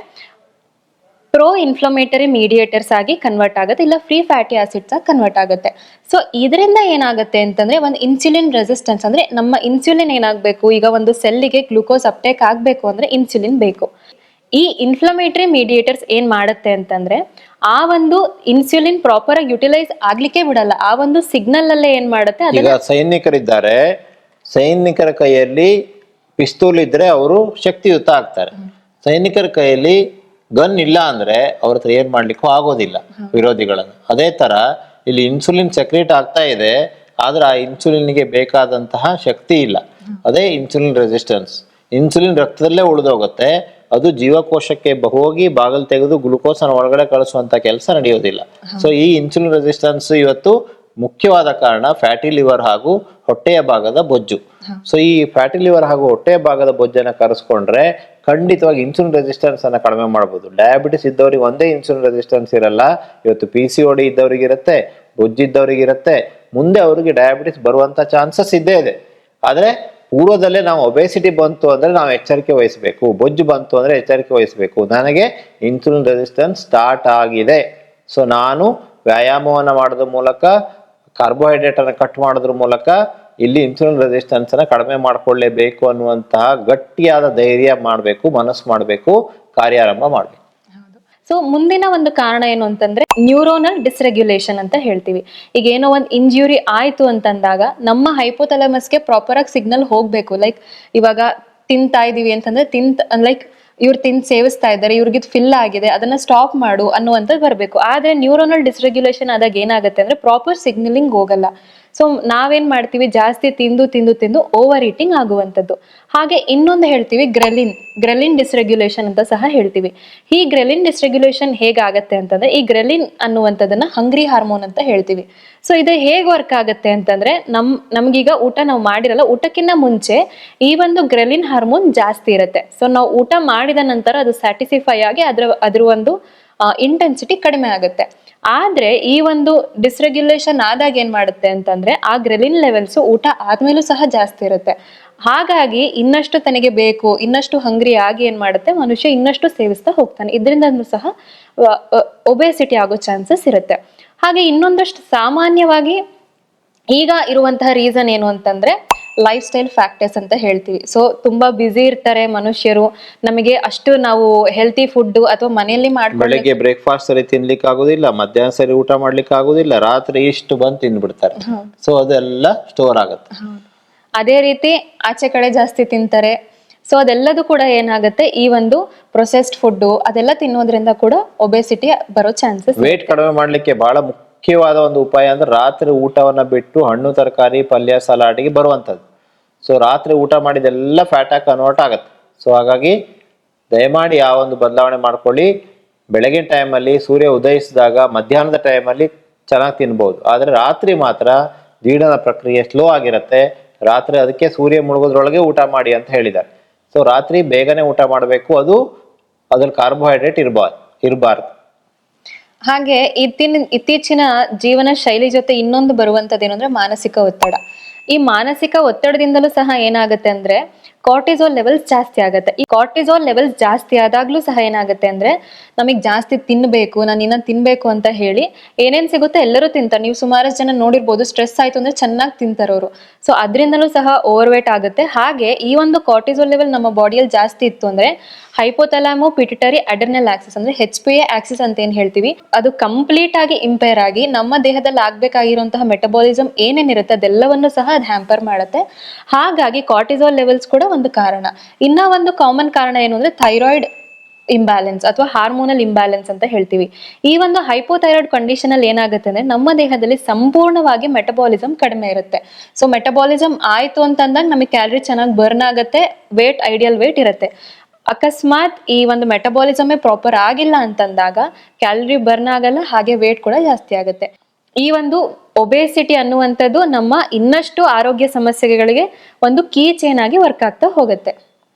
ಪ್ರೋ ಇನ್ಫ್ಲಮೇಟರಿ ಮೀಡಿಯೇಟರ್ಸ್ ಆಗಿ ಕನ್ವರ್ಟ್ ಆಗುತ್ತೆ, ಇಲ್ಲ ಫ್ರೀ ಫ್ಯಾಟಿ ಆಸಿಡ್ಸ್ ಆಗಿ ಕನ್ವರ್ಟ್ ಆಗುತ್ತೆ. ಸೊ ಇದರಿಂದ ಏನಾಗುತ್ತೆ ಅಂತಂದ್ರೆ ಒಂದು ಇನ್ಸುಲಿನ್ ರೆಸಿಸ್ಟೆನ್ಸ್, ಅಂದ್ರೆ ನಮ್ಮ ಇನ್ಸುಲಿನ್ ಏನಾಗಬೇಕು, ಈಗ ಒಂದು ಸೆಲ್ಲಿಗೆ ಗ್ಲೂಕೋಸ್ ಅಪ್ಟೇಕ್ ಆಗಬೇಕು ಅಂದ್ರೆ ಇನ್ಸುಲಿನ್ ಬೇಕು. ಈ ಇನ್ಫ್ಲಮೇಟರಿ ಮೀಡಿಯೇಟರ್ಸ್ ಏನ್ ಮಾಡುತ್ತೆ ಅಂತಂದ್ರೆ ಆ ಒಂದು ಇನ್ಸುಲಿನ್ ಪ್ರಾಪರ್ ಆಗಿ ಯುಟಿಲೈಸ್ ಆಗ್ಲಿಕ್ಕೆ ಬಿಡಲ್ಲ. ಆ ಒಂದು ಸಿಗ್ನಲ್ ಅಲ್ಲೇ ಏನ್ ಮಾಡುತ್ತೆ, ಈಗ ಸೈನಿಕರಿದ್ದಾರೆ, ಸೈನಿಕರ ಕೈಯಲ್ಲಿ ಪಿಸ್ತೂಲ್ ಇದ್ರೆ ಅವರು ಶಕ್ತಿಯುತ ಆಗ್ತಾರೆ. ಸೈನಿಕರ ಕೈಯಲ್ಲಿ ಗನ್ ಇಲ್ಲ ಅಂದ್ರೆ ಅವ್ರ ಹತ್ರ ಏನ್ ಮಾಡ್ಲಿಕ್ಕೂ ಆಗೋದಿಲ್ಲ ವಿರೋಧಿಗಳನ್ನು. ಅದೇ ತರ ಇಲ್ಲಿ ಇನ್ಸುಲಿನ್ ಸೆಕ್ರೇಟ್ ಆಗ್ತಾ ಇದೆ, ಆದ್ರೆ ಆ ಇನ್ಸುಲಿನ್ಗೆ ಬೇಕಾದಂತಹ ಶಕ್ತಿ ಇಲ್ಲ. ಅದೇ ಇನ್ಸುಲಿನ್ ರೆಸಿಸ್ಟೆನ್ಸ್. ಇನ್ಸುಲಿನ್ ರಕ್ತದಲ್ಲೇ ಉಳಿದೋಗುತ್ತೆ, ಅದು ಜೀವಕೋಶಕ್ಕೆ ಹೋಗಿ ಬಾಗಲ್ ತೆಗೆದು ಗ್ಲುಕೋಸ್ ಅನ್ನು ಒಳಗಡೆ ಕಳಿಸುವಂತ ಕೆಲಸ ನಡೆಯೋದಿಲ್ಲ. ಸೊ ಈ ಇನ್ಸುಲಿನ್ ರೆಸಿಸ್ಟೆನ್ಸ್ ಇವತ್ತು ಮುಖ್ಯವಾದ ಕಾರಣ ಫ್ಯಾಟಿ ಲಿವರ್ ಹಾಗೂ ಹೊಟ್ಟೆಯ ಭಾಗದ ಬೊಜ್ಜು. ಸೊ ಈ ಫ್ಯಾಟಿ ಲಿವರ್ ಹಾಗೂ ಹೊಟ್ಟೆಯ ಭಾಗದ ಬೊಜ್ಜನ್ನ ಕರೆಸ್ಕೊಂಡ್ರೆ ಖಂಡಿತವಾಗಿ ಇನ್ಸುಲಿನ್ ರೆಸಿಸ್ಟೆನ್ಸ್ ಅನ್ನ ಕಡಿಮೆ ಮಾಡಬಹುದು. ಡಯಾಬಿಟಿಸ್ ಇದ್ದವ್ರಿಗೆ ಒಂದೇ ಇನ್ಸುಲಿನ್ ರೆಸಿಸ್ಟೆನ್ಸ್ ಇರಲ್ಲ, ಇವತ್ತು PCOD ಇದ್ದವ್ರಿಗೆ ಇರುತ್ತೆ, ಬೊಜ್ಜಿದ್ದವ್ರಿಗೆ ಇರುತ್ತೆ, ಮುಂದೆ ಅವರಿಗೆ ಡಯಾಬಿಟಿಸ್ ಬರುವಂತ ಚಾನ್ಸಸ್ ಇದ್ದೇ ಇದೆ. ಆದ್ರೆ ಪೂರ್ವದಲ್ಲೇ ನಾವು ಒಬೇಸಿಟಿ ಬಂತು ಅಂದ್ರೆ ನಾವು ಎಚ್ಚರಿಕೆ ವಹಿಸಬೇಕು, ಬೊಜ್ಜು ಬಂತು ಅಂದ್ರೆ ಎಚ್ಚರಿಕೆ ವಹಿಸಬೇಕು. ನನಗೆ ಇನ್ಸುಲಿನ್ ರೆಸಿಸ್ಟೆನ್ಸ್ ಸ್ಟಾರ್ಟ್ ಆಗಿದೆ, ಸೊ ನಾನು ವ್ಯಾಯಾಮವನ್ನ ಮಾಡೋದ್ರ ಮೂಲಕ, ಕಾರ್ಬೋಹೈಡ್ರೇಟ್ ಅನ್ನ ಕಟ್ ಮಾಡೋದ್ರ ಮೂಲಕ ಇಲ್ಲಿ ಇನ್ಸುಲಿನ್ ರೆಸಿಸ್ಟೆನ್ಸ್ ಅನ್ನ ಕಡಿಮೆ ಮಾಡ್ಕೊಳ್ಳೇಬೇಕು ಅನ್ನುವಂತಹ ಗಟ್ಟಿಯಾದ ಧೈರ್ಯ ಮಾಡಬೇಕು, ಮನಸ್ಸು ಮಾಡಬೇಕು, ಕಾರ್ಯಾರಂಭ ಮಾಡಬೇಕು. ಸೊ ಮುಂದಿನ ಒಂದು ಕಾರಣ ಏನು ಅಂತಂದ್ರೆ ನ್ಯೂರೋನಲ್ ಡಿಸ್ರೆಗ್ಯುಲೇಷನ್ ಅಂತ ಹೇಳ್ತೀವಿ. ಈಗ ಏನೋ ಒಂದು ಇಂಜುರಿ ಆಯ್ತು ಅಂತಂದಾಗ ನಮ್ಮ ಹೈಪೋಥಾಲಮಸ್ಗೆ ಪ್ರಾಪರ್ ಆಗಿ ಸಿಗ್ನಲ್ ಹೋಗ್ಬೇಕು. ಲೈಕ್ ಇವಾಗ ತಿಂತಾ ಇದೀವಿ ಅಂತಂದ್ರೆ ಲೈಕ್ ಇವ್ರು ಸೇವಿಸ್ತಾ ಇದ್ದಾರೆ, ಇವ್ರಿಗೆ ಫಿಲ್ ಆಗಿದೆ, ಅದನ್ನ ಸ್ಟಾಪ್ ಮಾಡು ಅನ್ನುವಂಥದ್ದು ಬರಬೇಕು. ಆದ್ರೆ ನ್ಯೂರೋನಲ್ ಡಿಸ್ರೆಗ್ಯುಲೇಷನ್ ಆದಾಗ ಏನಾಗುತ್ತೆ ಅಂದ್ರೆ ಪ್ರಾಪರ್ ಸಿಗ್ನಲಿಂಗ್ ಹೋಗಲ್ಲ. ಸೊ ನಾವೇನ್ ಮಾಡ್ತೀವಿ, ಜಾಸ್ತಿ ತಿಂದು ಓವರ್ ಈಟಿಂಗ್ ಆಗುವಂಥದ್ದು. ಹಾಗೆ ಇನ್ನೊಂದು ಹೇಳ್ತೀವಿ ಗ್ರೆಲಿನ್ ಡಿಸ್ರೆಗ್ಯುಲೇಷನ್ ಅಂತ ಸಹ ಹೇಳ್ತೀವಿ. ಈ ಗ್ರೆಲಿನ್ ಡಿಸ್ರೆಗ್ಯುಲೇಷನ್ ಹೇಗಾಗತ್ತೆ ಅಂತಂದ್ರೆ, ಈ ಗ್ರೆಲಿನ್ ಅನ್ನುವಂಥದ್ದನ್ನ ಹಂಗ್ರಿ ಹಾರ್ಮೋನ್ ಅಂತ ಹೇಳ್ತೀವಿ. ಸೊ ಇದು ಹೇಗೆ ವರ್ಕ್ ಆಗುತ್ತೆ ಅಂತಂದ್ರೆ ನಮ್ಗೀಗ ಊಟ ನಾವು ಮಾಡಿರಲ್ಲ, ಊಟಕ್ಕಿಂತ ಮುಂಚೆ ಈ ಒಂದು ಗ್ರೆಲಿನ್ ಹಾರ್ಮೋನ್ ಜಾಸ್ತಿ ಇರುತ್ತೆ. ಸೊ ನಾವು ಊಟ ಮಾಡಿದ ನಂತರ ಅದು ಸ್ಯಾಟಿಸ್ಫೈ ಆಗಿ ಅದ್ರ ಒಂದು ಇಂಟೆನ್ಸಿಟಿ ಕಡಿಮೆ ಆಗುತ್ತೆ. ಆದ್ರೆ ಈ ಒಂದು ಡಿಸ್ರೆಗ್ಯುಲೇಷನ್ ಆದಾಗ ಏನ್ ಮಾಡುತ್ತೆ ಅಂತಂದ್ರೆ ಆ ಗ್ರೆಲಿನ್ ಲೆವೆಲ್ಸ್ ಊಟ ಆದ್ಮೇಲೂ ಸಹ ಜಾಸ್ತಿ ಇರುತ್ತೆ. ಹಾಗಾಗಿ ಇನ್ನಷ್ಟು ತನಗೆ ಬೇಕು, ಇನ್ನಷ್ಟು ಹಂಗ್ರಿ ಆಗಿ ಏನ್ ಮಾಡುತ್ತೆ ಮನುಷ್ಯ ಇನ್ನಷ್ಟು ಸೇವಿಸ್ತಾ ಹೋಗ್ತಾನೆ. ಇದರಿಂದ ಸಹ ಒಬೇಸಿಟಿ ಆಗೋ ಚಾನ್ಸಸ್ ಇರುತ್ತೆ. ಹಾಗೆ ಇನ್ನೊಂದಷ್ಟು ಸಾಮಾನ್ಯವಾಗಿ ಈಗ ಇರುವಂತಹ ರೀಸನ್ ಏನು ಅಂತಂದ್ರೆ ಲೈಫ್ ಸ್ಟೈಲ್ ಫ್ಯಾಕ್ಟರ್ಸ್ ಅಂತ ಹೇಳ್ತೀವಿ. ಸೊ ತುಂಬಾ ಬ್ಯುಸಿ ಇರ್ತಾರೆ ಮನುಷ್ಯರು, ನಮಗೆ ಅಷ್ಟು ನಾವು ಹೆಲ್ತಿ ಫುಡ್ ಅಥವಾ ಮನೆಯಲ್ಲಿ ಮಾಡ್ಕೊಂಡು ಬೆಳಿಗ್ಗೆ ಬ್ರೇಕ್ಫಾಸ್ಟ್ ಸರಿ ತಿನ್ಲಿಕ್ಕೆ ಆಗುದಿಲ್ಲ, ಮಧ್ಯಾಹ್ನ ಸರಿ ಊಟ ಮಾಡ್ಲಿಕ್ಕೆ ಆಗುದಿಲ್ಲ, ರಾತ್ರಿ ಇಷ್ಟು ಬಂದು ತಿಂದ್ಬಿಡ್ತಾರೆ. ಸೊ ಅದೆಲ್ಲ ಸ್ಟೋರ್ ಆಗುತ್ತೆ. ಅದೇ ರೀತಿ ಆಚೆ ಕಡೆ ಜಾಸ್ತಿ ತಿಂತಾರೆ. ಸೊ ಅದೆಲ್ಲದೂ ಕೂಡ ಏನಾಗುತ್ತೆ, ಈ ಒಂದು ಪ್ರೊಸೆಸ್ಡ್ ಫುಡ್ ಅದೆಲ್ಲ ತಿನ್ನೋದ್ರಿಂದ ಕೂಡ ಒಬೆಸಿಟಿ ಬರೋ ಚಾನ್ಸಸ್. ವೇಟ್ ಕಡಿಮೆ ಮಾಡ್ಲಿಕ್ಕೆ ಬಹಳ ಮುಖ್ಯವಾದ ಒಂದು ಉಪಾಯ ಅಂದ್ರೆ ರಾತ್ರಿ ಊಟವನ್ನ ಬಿಟ್ಟು ಹಣ್ಣು ತರಕಾರಿ ಪಲ್ಯ ಸಲಾಡ್ಗೆ ಬರುವಂಥದ್ದು. ಸೊ ರಾತ್ರಿ ಊಟ ಮಾಡಿದೆಲ್ಲ ಫ್ಯಾಟ್ ಆಗಿ ಕನ್ವರ್ಟ್ ಆಗುತ್ತೆ. ಸೊ ಹಾಗಾಗಿ ದಯಮಾಡಿ ಆ ಒಂದು ಬದಲಾವಣೆ ಮಾಡ್ಕೊಳ್ಳಿ. ಬೆಳಗಿನ ಟೈಮಲ್ಲಿ ಸೂರ್ಯ ಉದಯಿಸಿದಾಗ ಮಧ್ಯಾಹ್ನದ ಟೈಮಲ್ಲಿ ಚೆನ್ನಾಗಿ ತಿನ್ಬೋದು, ಆದರೆ ರಾತ್ರಿ ಮಾತ್ರ ಜೀರ್ಣದ ಪ್ರಕ್ರಿಯೆ ಸ್ಲೋ ಆಗಿರುತ್ತೆ. ರಾತ್ರಿ ಅದಕ್ಕೆ ಸೂರ್ಯ ಮುಳುಗೋದ್ರೊಳಗೆ ಊಟ ಮಾಡಿ ಅಂತ ಹೇಳಿದ್ದಾರೆ. ಸೊ ರಾತ್ರಿ ಬೇಗನೆ ಊಟ ಮಾಡಬೇಕು, ಅದು ಅದ್ರಲ್ಲಿ ಕಾರ್ಬೋಹೈಡ್ರೇಟ್ ಇರಬಾರ್ದು. ಹಾಗೆ ಇತ್ತೀಚಿನ ಜೀವನ ಶೈಲಿ ಜೊತೆ ಇನ್ನೊಂದು ಬರುವಂತದ್ದೇನು ಅಂದ್ರೆ ಮಾನಸಿಕ ಒತ್ತಡ. ಈ ಮಾನಸಿಕ ಒತ್ತಡದಿಂದಲೂ ಸಹ ಏನಾಗುತ್ತೆ ಅಂದ್ರೆ ಕಾರ್ಟಿಸೋಲ್ ಲೆವೆಲ್ಸ್ ಜಾಸ್ತಿ ಆಗುತ್ತೆ. ಈ ಕಾರ್ಟಿಸೋಲ್ ಲೆವೆಲ್ಸ್ ಜಾಸ್ತಿ ಆದಾಗ್ಲೂ ಸಹ ಏನಾಗುತ್ತೆ ಅಂದ್ರೆ ನಮಗೆ ಜಾಸ್ತಿ ತಿನ್ಬೇಕು, ನಾನು ಇನ್ನ ತಿನ್ಬೇಕು ಅಂತ ಹೇಳಿ ಏನೇನ್ ಸಿಗುತ್ತೆ ಎಲ್ಲರೂ ತಿಂತಾರೆ. ನೀವು ಸುಮಾರಷ್ಟು ಜನ ನೋಡಿರ್ಬೋದು, ಸ್ಟ್ರೆಸ್ ಆಯ್ತು ಅಂದ್ರೆ ಚೆನ್ನಾಗಿ ತಿಂತಾರೆ ಅವರು. ಸೊ ಅದರಿಂದಲೂ ಸಹ ಓವರ್ ವೇಟ್ ಆಗುತ್ತೆ. ಹಾಗೆ ಈ ಒಂದು ಕಾರ್ಟಿಸೋಲ್ ಲೆವೆಲ್ ನಮ್ಮ ಬಾಡಿಯಲ್ಲಿ ಜಾಸ್ತಿ ಇತ್ತು ಅಂದ್ರೆ ಹೈಪೋಥಾಲಾಮೋ ಪಿಟ್ಯುಟರಿ ಅಡ್ರಿನಲ್ ಆಕ್ಸಿಸ್ ಅಂದ್ರೆ HPA ಆಕ್ಸಿಸ್ ಅಂತ ಏನ್ ಹೇಳ್ತೀವಿ, ಅದು ಕಂಪ್ಲೀಟ್ ಆಗಿ ಇಂಪೇರ್ ಆಗಿ ನಮ್ಮ ದೇಹದಲ್ಲಿ ಆಗ್ಬೇಕಾಗಿರುವಂತಹ ಮೆಟಬಾಲಿಸಮ್ ಏನೇನಿರುತ್ತೆ ಅದೆಲ್ಲವನ್ನು ಸಹ ಅದು ಹ್ಯಾಂಪರ್ ಮಾಡುತ್ತೆ. ಹಾಗಾಗಿ ಕಾರ್ಟಿಸೋಲ್ ಲೆವೆಲ್ಸ್ ಕೂಡ ಒಂದು ಕಾರಣ. ಇನ್ನ ಒಂದು ಕಾಮನ್ ಕಾರಣ ಏನು ಅಂದ್ರೆ ಥೈರಾಯ್ಡ್ ಇಂಬ್ಯಾಲೆನ್ಸ್ ಅಥವಾ ಹಾರ್ಮೋನಲ್ ಇಂಬ್ಯಾಲೆನ್ಸ್ ಅಂತ ಹೇಳ್ತೀವಿ. ಈ ಒಂದು ಹೈಪೋಥೈರಾಯ್ಡ್ ಕಂಡೀಷನ್ ಅಲ್ಲಿ ಏನಾಗುತ್ತೆ ಅಂದ್ರೆ ನಮ್ಮ ದೇಹದಲ್ಲಿ ಸಂಪೂರ್ಣವಾಗಿ ಮೆಟಬಾಲಿಸಮ್ ಕಡಿಮೆ ಇರುತ್ತೆ. ಸೊ ಮೆಟಬಾಲಿಸಮ್ ಆಯ್ತು ಅಂತಂದಾಗ ನಮಗೆ ಕ್ಯಾಲರಿ ಚೆನ್ನಾಗಿ ಬರ್ನ್ ಆಗುತ್ತೆ, ವೇಟ್ ಐಡಿಯಲ್ ವೇಟ್ ಇರುತ್ತೆ. ಅಕಸ್ಮಾತ್ ಈ ಒಂದು ಮೆಟಬಾಲಿಸಮೇ ಪ್ರಾಪರ್ ಆಗಿಲ್ಲ ಅಂತಂದಾಗ ಕ್ಯಾಲರಿ ಬರ್ನ್ ಆಗಲ್ಲ, ಹಾಗೆ ವೇಟ್ ಕೂಡ ಜಾಸ್ತಿ ಆಗುತ್ತೆ. ಈ ಒಂದು ಒಬೇಸಿಟಿ ಅನ್ನುವಂಥದ್ದು ನಮ್ಮ ಇನ್ನಷ್ಟು ಆರೋಗ್ಯ ಸಮಸ್ಯೆಗಳಿಗೆ ಒಂದು ಕೀ ಚೈನ್ ಆಗಿ ವರ್ಕ್ ಆಗ್ತಾ ಹೋಗುತ್ತೆ.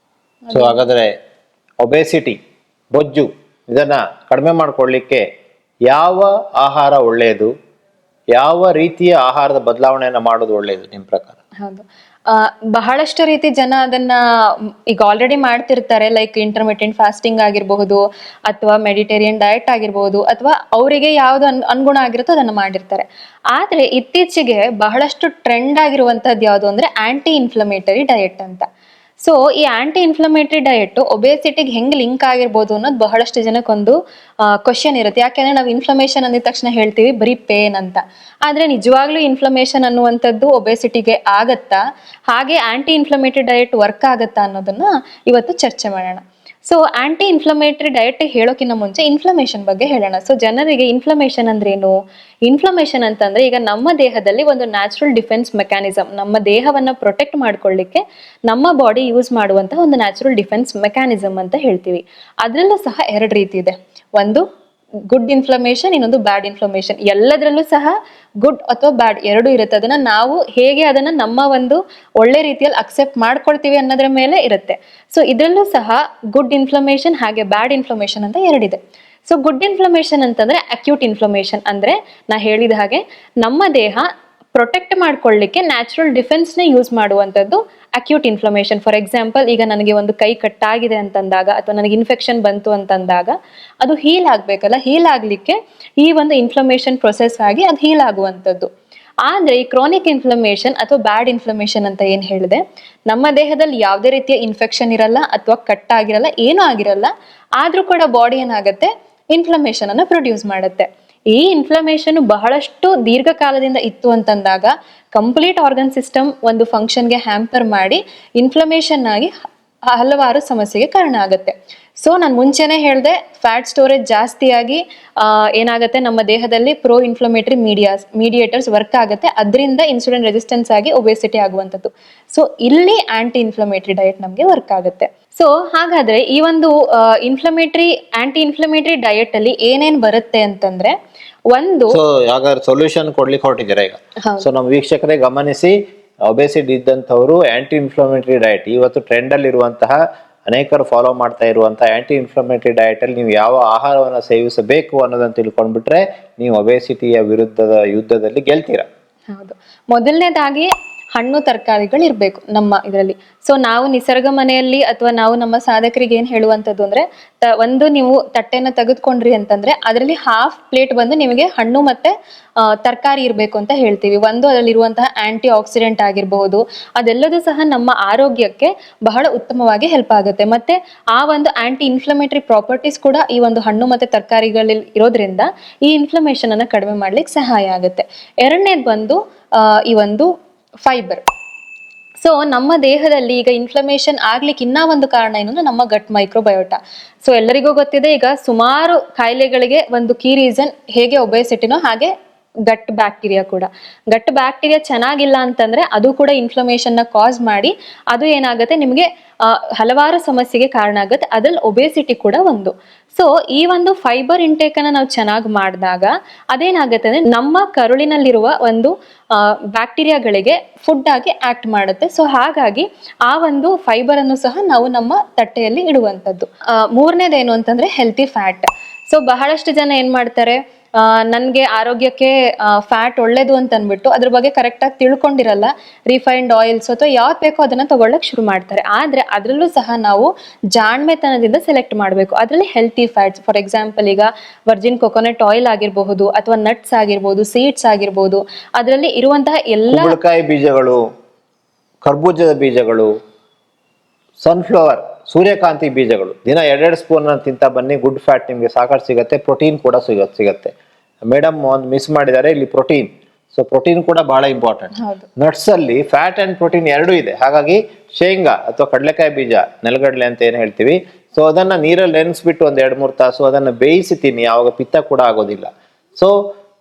ಸೊ ಹಾಗಾದ್ರೆ ಒಬೇಸಿಟಿ, ಬೊಜ್ಜು, ಇದನ್ನ ಕಡಿಮೆ ಮಾಡ್ಕೊಳ್ಳಿಕ್ಕೆ ಯಾವ ಆಹಾರ ಒಳ್ಳೆಯದು, ಯಾವ ರೀತಿಯ ಆಹಾರದ ಬದಲಾವಣೆಯನ್ನ ಮಾಡೋದು ಒಳ್ಳೆಯದು ನಿಮ್ಮ ಪ್ರಕಾರ? ಹೌದು, ಬಹಳಷ್ಟು ರೀತಿ ಜನ ಅದನ್ನ ಈಗ ಆಲ್ರೆಡಿ ಮಾಡ್ತಿರ್ತಾರೆ. ಲೈಕ್ ಇಂಟರ್ಮಿಟೆಂಟ್ ಫಾಸ್ಟಿಂಗ್ ಆಗಿರಬಹುದು, ಅಥವಾ ಮೆಡಿಟೇರಿಯನ್ ಡಯಟ್ ಆಗಿರ್ಬಹುದು, ಅಥವಾ ಅವರಿಗೆ ಯಾವ್ದು ಅನುಗುಣ ಆಗಿರುತ್ತೋ ಅದನ್ನ ಮಾಡಿರ್ತಾರೆ. ಆದ್ರೆ ಇತ್ತೀಚೆಗೆ ಬಹಳಷ್ಟು ಟ್ರೆಂಡ್ ಆಗಿರುವಂತದ್ದು ಯಾವುದು ಅಂದ್ರೆ ಆಂಟಿ ಇನ್ಫ್ಲಮೇಟರಿ ಡಯಟ್ ಅಂತ. ಸೊ ಈ ಆಂಟಿ ಇನ್ಫ್ಲಮೇಟರಿ ಡಯಟ್ ಒಬೇಸಿಟಿಗೆ ಹೆಂಗ್ ಲಿಂಕ್ ಆಗಿರ್ಬೋದು ಅನ್ನೋದು ಬಹಳಷ್ಟು ಜನಕ್ಕೊಂದು ಕ್ವಶನ್ ಇರುತ್ತೆ. ಯಾಕೆಂದ್ರೆ ನಾವು ಇನ್ಫ್ಲಮೇಷನ್ ಅಂದಿದ ತಕ್ಷಣ ಹೇಳ್ತೀವಿ ಬರೀ ಪೇನ್ ಅಂತ, ಆದ್ರೆ ನಿಜವಾಗ್ಲೂ ಇನ್ಫ್ಲಮೇಷನ್ ಅನ್ನುವಂಥದ್ದು ಒಬೇಸಿಟಿಗೆ ಆಗತ್ತಾ, ಹಾಗೆ ಆಂಟಿ ಇನ್ಫ್ಲಮೇಟರಿ ಡಯಟ್ ವರ್ಕ್ ಆಗತ್ತಾ ಅನ್ನೋದನ್ನ ಇವತ್ತು ಚರ್ಚೆ ಮಾಡೋಣ. ಸೊ ಆಂಟಿ ಇನ್ಫ್ಲಮೇಟರಿ ಡಯಟ್ ಹೇಳೋಕ್ಕಿಂತ ಮುಂಚೆ ಇನ್ಫ್ಲಮೇಷನ್ ಬಗ್ಗೆ ಹೇಳೋಣ. ಸೊ ಜನರಿಗೆ ಇನ್ಫ್ಲಮೇಷನ್ ಅಂದ್ರೇನು? ಇನ್ಫ್ಲಮೇಷನ್ ಅಂತಂದ್ರೆ ಈಗ ನಮ್ಮ ದೇಹದಲ್ಲಿ ಒಂದು ನ್ಯಾಚುರಲ್ ಡಿಫೆನ್ಸ್ ಮೆಕ್ಯಾನಿಸಮ್, ನಮ್ಮ ದೇಹವನ್ನ ಪ್ರೊಟೆಕ್ಟ್ ಮಾಡ್ಕೊಳ್ಳಿಕ್ಕೆ ನಮ್ಮ ಬಾಡಿ ಯೂಸ್ ಮಾಡುವಂತಹ ಒಂದು ನ್ಯಾಚುರಲ್ ಡಿಫೆನ್ಸ್ ಮೆಕ್ಯಾನಿಸಮ್ ಅಂತ ಹೇಳ್ತೀವಿ. ಅದರಲ್ಲೂ ಸಹ ಎರಡು ರೀತಿ ಇದೆ. ಒಂದು ಗುಡ್ ಇನ್ಫ್ಲಮೇಷನ್, ಇನ್ನೊಂದು ಬ್ಯಾಡ್ ಇನ್ಫ್ಲಮೇಷನ್. ಎಲ್ಲದರಲ್ಲೂ ಸಹ ಗುಡ್ ಅಥವಾ ಬ್ಯಾಡ್ ಎರಡೂ ಇರುತ್ತೆ. ಅದನ್ನ ನಾವು ಹೇಗೆ ಅದನ್ನ ನಮ್ಮ ಒಂದು ಒಳ್ಳೆ ರೀತಿಯಲ್ಲಿ ಅಕ್ಸೆಪ್ಟ್ ಮಾಡ್ಕೊಳ್ತೀವಿ ಅನ್ನೋದ್ರ ಮೇಲೆ ಇರುತ್ತೆ. ಸೊ ಇದರಲ್ಲೂ ಸಹ ಗುಡ್ ಇನ್ಫ್ಲಮೇಷನ್ ಹಾಗೆ ಬ್ಯಾಡ್ ಇನ್ಫ್ಲಮೇಷನ್ ಅಂತ ಎರಡಿದೆ. ಸೊ ಗುಡ್ ಇನ್ಫ್ಲಮೇಷನ್ ಅಂತಂದ್ರೆ ಅಕ್ಯೂಟ್ ಇನ್ಫ್ಲಮೇಷನ್, ಅಂದ್ರೆ ನಾ ಹೇಳಿದ ಹಾಗೆ ನಮ್ಮ ದೇಹ ಪ್ರೊಟೆಕ್ಟ್ ಮಾಡ್ಕೊಳ್ಳಿಕ್ಕೆ ನ್ಯಾಚುರಲ್ ಡಿಫೆನ್ಸ್ ನ ಯೂಸ್ ಮಾಡುವಂಥದ್ದು ಅಕ್ಯೂಟ್ ಇನ್ಫ್ಲಮೇಷನ್. ಫಾರ್ ಎಕ್ಸಾಂಪಲ್, ಈಗ ನನಗೆ ಒಂದು ಕೈ ಕಟ್ಟಾಗಿದೆ ಅಂತಂದಾಗ ಅಥವಾ ನನಗೆ ಇನ್ಫೆಕ್ಷನ್ ಬಂತು ಅಂತಂದಾಗ ಅದು ಹೀಲ್ ಆಗ್ಬೇಕಲ್ಲ, ಹೀಲ್ ಆಗ್ಲಿಕ್ಕೆ ಈ ಒಂದು ಇನ್ಫ್ಲಮೇಷನ್ ಪ್ರೊಸೆಸ್ ಆಗಿ ಅದು ಹೀಲ್ ಆಗುವಂಥದ್ದು. ಆದ್ರೆ ಈ ಕ್ರಾನಿಕ್ ಇನ್ಫ್ಲಮೇಷನ್ ಅಥವಾ ಬ್ಯಾಡ್ ಇನ್ಫ್ಲಮೇಷನ್ ಅಂತ ಏನ್ ಹೇಳಿದೆ, ನಮ್ಮ ದೇಹದಲ್ಲಿ ಯಾವುದೇ ರೀತಿಯ ಇನ್ಫೆಕ್ಷನ್ ಇರಲ್ಲ ಅಥವಾ ಕಟ್ಟಾಗಿರಲ್ಲ, ಏನೂ ಆಗಿರಲ್ಲ, ಆದ್ರೂ ಕೂಡ ಬಾಡಿ ಏನಾಗುತ್ತೆ ಇನ್ಫ್ಲಮೇಷನ್ ಅನ್ನ ಪ್ರೊಡ್ಯೂಸ್ ಮಾಡುತ್ತೆ. ಈ ಇನ್ಫ್ಲಮೇಷನ್ ಬಹಳಷ್ಟು ದೀರ್ಘಕಾಲದಿಂದ ಇತ್ತು ಅಂತಂದಾಗ ಕಂಪ್ಲೀಟ್ ಆರ್ಗನ್ ಸಿಸ್ಟಮ್ ಒಂದು ಫಂಕ್ಷನ್ಗೆ ಹ್ಯಾಂಪರ್ ಮಾಡಿ ಇನ್ಫ್ಲಮೇಷನ್ ಆಗಿ ಹಲವಾರು ಸಮಸ್ಯೆಗೆ ಕಾರಣ ಆಗುತ್ತೆ. ಸೊ ನಾನು ಮುಂಚೆನೆ ಹೇಳಿದೆ, ಫ್ಯಾಟ್ ಸ್ಟೋರೇಜ್ ಜಾಸ್ತಿಯಾಗಿ ಏನಾಗುತ್ತೆ ನಮ್ಮ ದೇಹದಲ್ಲಿ ಪ್ರೋ ಇನ್ಫ್ಲಮೇಟರಿ ಮೀಡಿಯೇಟರ್ಸ್ ವರ್ಕ್ ಆಗುತ್ತೆ, ಅದರಿಂದ ಇನ್ಸುಲಿನ್ ರೆಸಿಸ್ಟೆನ್ಸ್ ಆಗಿ ಒಬೇಸಿಟಿ ಆಗುವಂಥದ್ದು. ಸೊ ಇಲ್ಲಿ ಆಂಟಿ ಇನ್ಫ್ಲಮೇಟರಿ ಡಯಟ್ ನಮಗೆ ವರ್ಕ್ ಆಗುತ್ತೆ. ಸೊ ಹಾಗಾದ್ರೆ ಈ ಒಂದು ಆಂಟಿ ಇನ್ಫ್ಲಮೇಟರಿ ಡಯಟ್ ಅಲ್ಲಿ ಏನೇನ್ ಬರುತ್ತೆ ಅಂತಂದ್ರೆ, ಒಂದು ಸೊ ಹಾಗಾದ್ರೆ ಸೊಲ್ಯೂಷನ್ ಕೊಡ್ಲಿಕ್ಕೆ ಹೊರಟಿದ್ದೀರಾ ಈಗ. ಸೊ ನಮ್ಮ ವೀಕ್ಷಕರೇ ಗಮನಿಸಿ, ಒಬೇಸಿಟಿ ಇದ್ದಂಥವ್ರು ಆಂಟಿ ಇನ್ಫ್ಲಮೇಟರಿ ಡಯಟ್, ಇವತ್ತು ಟ್ರೆಂಡ್ ಅಲ್ಲಿ ಇರುವಂತಹ ಅನೇಕರು ಫಾಲೋ ಮಾಡ್ತಾ ಇರುವಂತಹ ಆಂಟಿ ಇನ್ಫ್ಲಮೇಟರಿ ಡಯಟ್ ಅಲ್ಲಿ ನೀವು ಯಾವ ಆಹಾರವನ್ನು ಸೇವಿಸಬೇಕು ಅನ್ನೋದನ್ನ ತಿಳ್ಕೊಂಡ್ಬಿಟ್ರೆ ನೀವು ಒಬೇಸಿಟಿಯ ವಿರುದ್ಧದ ಯುದ್ಧದಲ್ಲಿ ಗೆಲ್ತೀರಾ. ಹೌದು, ಮೊದಲನೇದಾಗಿ ಹಣ್ಣು ತರಕಾರಿಗಳು ಇರಬೇಕು ನಮ್ಮ ಇದರಲ್ಲಿ. ಸೊ ನಾವು ನಿಸರ್ಗ ಮನೆಯಲ್ಲಿ ಅಥವಾ ನಾವು ನಮ್ಮ ಸಾಧಕರಿಗೆ ಏನ್ ಹೇಳುವಂಥದ್ದು ಅಂದ್ರೆ, ಒಂದು ನೀವು ತಟ್ಟೆನ ತೆಗೆದುಕೊಂಡ್ರಿ ಅಂತಂದ್ರೆ ಅದರಲ್ಲಿ ಹಾಫ್ ಪ್ಲೇಟ್ ಬಂದು ನಿಮಗೆ ಹಣ್ಣು ಮತ್ತೆ ತರಕಾರಿ ಇರಬೇಕು ಅಂತ ಹೇಳ್ತೀವಿ. ಒಂದು ಅದರಲ್ಲಿರುವಂತಹ ಆಂಟಿ ಆಕ್ಸಿಡೆಂಟ್ ಆಗಿರಬಹುದು, ಅದೆಲ್ಲದೂ ಸಹ ನಮ್ಮ ಆರೋಗ್ಯಕ್ಕೆ ಬಹಳ ಉತ್ತಮವಾಗಿ ಹೆಲ್ಪ್ ಆಗುತ್ತೆ. ಮತ್ತೆ ಆ ಒಂದು ಆಂಟಿ ಇನ್ಫ್ಲಮೇಟರಿ ಪ್ರಾಪರ್ಟೀಸ್ ಕೂಡ ಈ ಒಂದು ಹಣ್ಣು ಮತ್ತೆ ತರಕಾರಿಗಳಲ್ಲಿ ಇರೋದ್ರಿಂದ ಈ ಇನ್ಫ್ಲಮೇಷನ್ ಅನ್ನ ಕಡಿಮೆ ಮಾಡ್ಲಿಕ್ಕೆ ಸಹಾಯ ಆಗುತ್ತೆ. ಎರಡನೇದು ಬಂದು ಈ ಒಂದು ಫೈಬರ್. ಸೊ ನಮ್ಮ ದೇಹದಲ್ಲಿ ಈಗ ಇನ್ಫ್ಲಮೇಷನ್ ಆಗ್ಲಿಕ್ಕೆ ಇನ್ನೂ ಒಂದು ಕಾರಣ ಏನು ಅಂದ್ರೆ ನಮ್ಮ ಗಟ್ ಮೈಕ್ರೋಬಯೋಟ. ಸೊ ಎಲ್ಲರಿಗೂ ಗೊತ್ತಿದೆ, ಈಗ ಸುಮಾರು ಕಾಯಿಲೆಗಳಿಗೆ ಒಂದು ಕೀ ರೀಸನ್ ಹೇಗೆ ಒಬೆಸಿಟಿನೋ ಹಾಗೆ ಗಟ್ ಬ್ಯಾಕ್ಟೀರಿಯಾ ಕೂಡ. ಗಟ್ ಬ್ಯಾಕ್ಟೀರಿಯಾ ಚೆನ್ನಾಗಿಲ್ಲ ಅಂತಂದ್ರೆ ಅದು ಕೂಡ ಇನ್ಫ್ಲಮೇಷನ್ ನ ಕಾಸ್ ಮಾಡಿ ಅದು ಏನಾಗುತ್ತೆ ನಿಮಗೆ ಹಲವಾರು ಸಮಸ್ಯೆಗೆ ಕಾರಣ ಆಗುತ್ತೆ. ಅದ್ರಲ್ಲಿ ಒಬೆಸಿಟಿ ಕೂಡ ಒಂದು. ಸೊ ಈ ಒಂದು ಫೈಬರ್ ಇಂಟೇಕ್ ಅನ್ನ ನಾವು ಚೆನ್ನಾಗಿ ಮಾಡಿದಾಗ ಅದೇನಾಗುತ್ತೆ ಅಂದ್ರೆ ನಮ್ಮ ಕರುಳಿನಲ್ಲಿರುವ ಒಂದು ಬ್ಯಾಕ್ಟೀರಿಯಾಗಳಿಗೆ ಫುಡ್ ಆಗಿ ಆಕ್ಟ್ ಮಾಡುತ್ತೆ. ಸೊ ಹಾಗಾಗಿ ಆ ಒಂದು ಫೈಬರ್ ಅನ್ನು ಸಹ ನಾವು ನಮ್ಮ ತಟ್ಟೆಯಲ್ಲಿ ಇಡುವಂಥದ್ದು. ಮೂರನೇದೇನು ಅಂತಂದ್ರೆ ಹೆಲ್ತಿ ಫ್ಯಾಟ್. ಸೊ ಬಹಳಷ್ಟು ಜನ ಏನ್ ಮಾಡ್ತಾರೆ, ನನ್ಗೆ ಆರೋಗ್ಯಕ್ಕೆ ಫ್ಯಾಟ್ ಒಳ್ಳೇದು ಅಂತ ಅಂದ್ಬಿಟ್ಟು ಅದ್ರ ಬಗ್ಗೆ ಕರೆಕ್ಟ್ ಆಗಿ ತಿಳ್ಕೊಂಡಿರಲ್ಲ, ರಿಫೈನ್ಡ್ ಆಯಿಲ್ಸ್ ಅಥವಾ ಯಾವ್ದು ಬೇಕೋ ಅದನ್ನ ತಗೊಳ್ಳಕ್ ಶುರು ಮಾಡ್ತಾರೆ. ಆದ್ರೆ ಅದ್ರಲ್ಲೂ ಸಹ ನಾವು ಜಾಣ್ಮೆತನದಿಂದ ಸೆಲೆಕ್ಟ್ ಮಾಡಬೇಕು. ಅದ್ರಲ್ಲಿ ಹೆಲ್ತಿ ಫ್ಯಾಟ್ಸ್, ಫಾರ್ ಎಕ್ಸಾಂಪಲ್ ಈಗ ವರ್ಜಿನ್ ಕೊಕೊನಟ್ ಆಯಿಲ್ ಆಗಿರಬಹುದು ಅಥವಾ ನಟ್ಸ್ ಆಗಿರ್ಬೋದು, ಸೀಡ್ಸ್ ಆಗಿರ್ಬೋದು, ಅದರಲ್ಲಿ ಇರುವಂತಹ ಎಲ್ಲ ಕುಂಬಳಕಾಯಿ ಬೀಜಗಳು, ಕರ್ಬೂಜದ ಬೀಜಗಳು, ಸನ್ಫ್ಲವರ್, ಸೂರ್ಯಕಾಂತಿ ಬೀಜಗಳು ದಿನ 2 ಸ್ಪೂನ್ ತಿಂತ ಬನ್ನಿ. ಗುಡ್ ಫ್ಯಾಟ್ ನಿಮಗೆ ಸಾಕಷ್ಟು ಸಿಗುತ್ತೆ. ಪ್ರೋಟೀನ್ ಕೂಡ ಸಿಗುತ್ತೆ. ಮೇಡಮ್ ಒಂದು ಮಿಸ್ ಮಾಡಿದ್ದಾರೆ ಇಲ್ಲಿ, ಪ್ರೋಟೀನ್. ಸೊ ಪ್ರೋಟೀನ್ ಕೂಡ ಬಹಳ ಇಂಪಾರ್ಟೆಂಟ್. ನಟ್ಸ್ ಅಲ್ಲಿ ಫ್ಯಾಟ್ ಅಂಡ್ ಪ್ರೋಟೀನ್ ಎರಡೂ ಇದೆ. ಹಾಗಾಗಿ ಶೇಂಗಾ ಅಥವಾ ಕಡಲೆಕಾಯಿ ಬೀಜ, ನೆಲಗಡಲೆ ಅಂತ ಏನು ಹೇಳ್ತೀವಿ, ಸೊ ಅದನ್ನ ನೀರಲ್ಲಿ ನೆನೆಸ್ಬಿಟ್ಟು ಒಂದು 2-3 ತಾಸು ಅದನ್ನ ಬೇಯಿಸಿ ತಿನ್ನಿ, ಆವಾಗ ಪಿತ್ತ ಕೂಡ ಆಗೋದಿಲ್ಲ. ಸೊ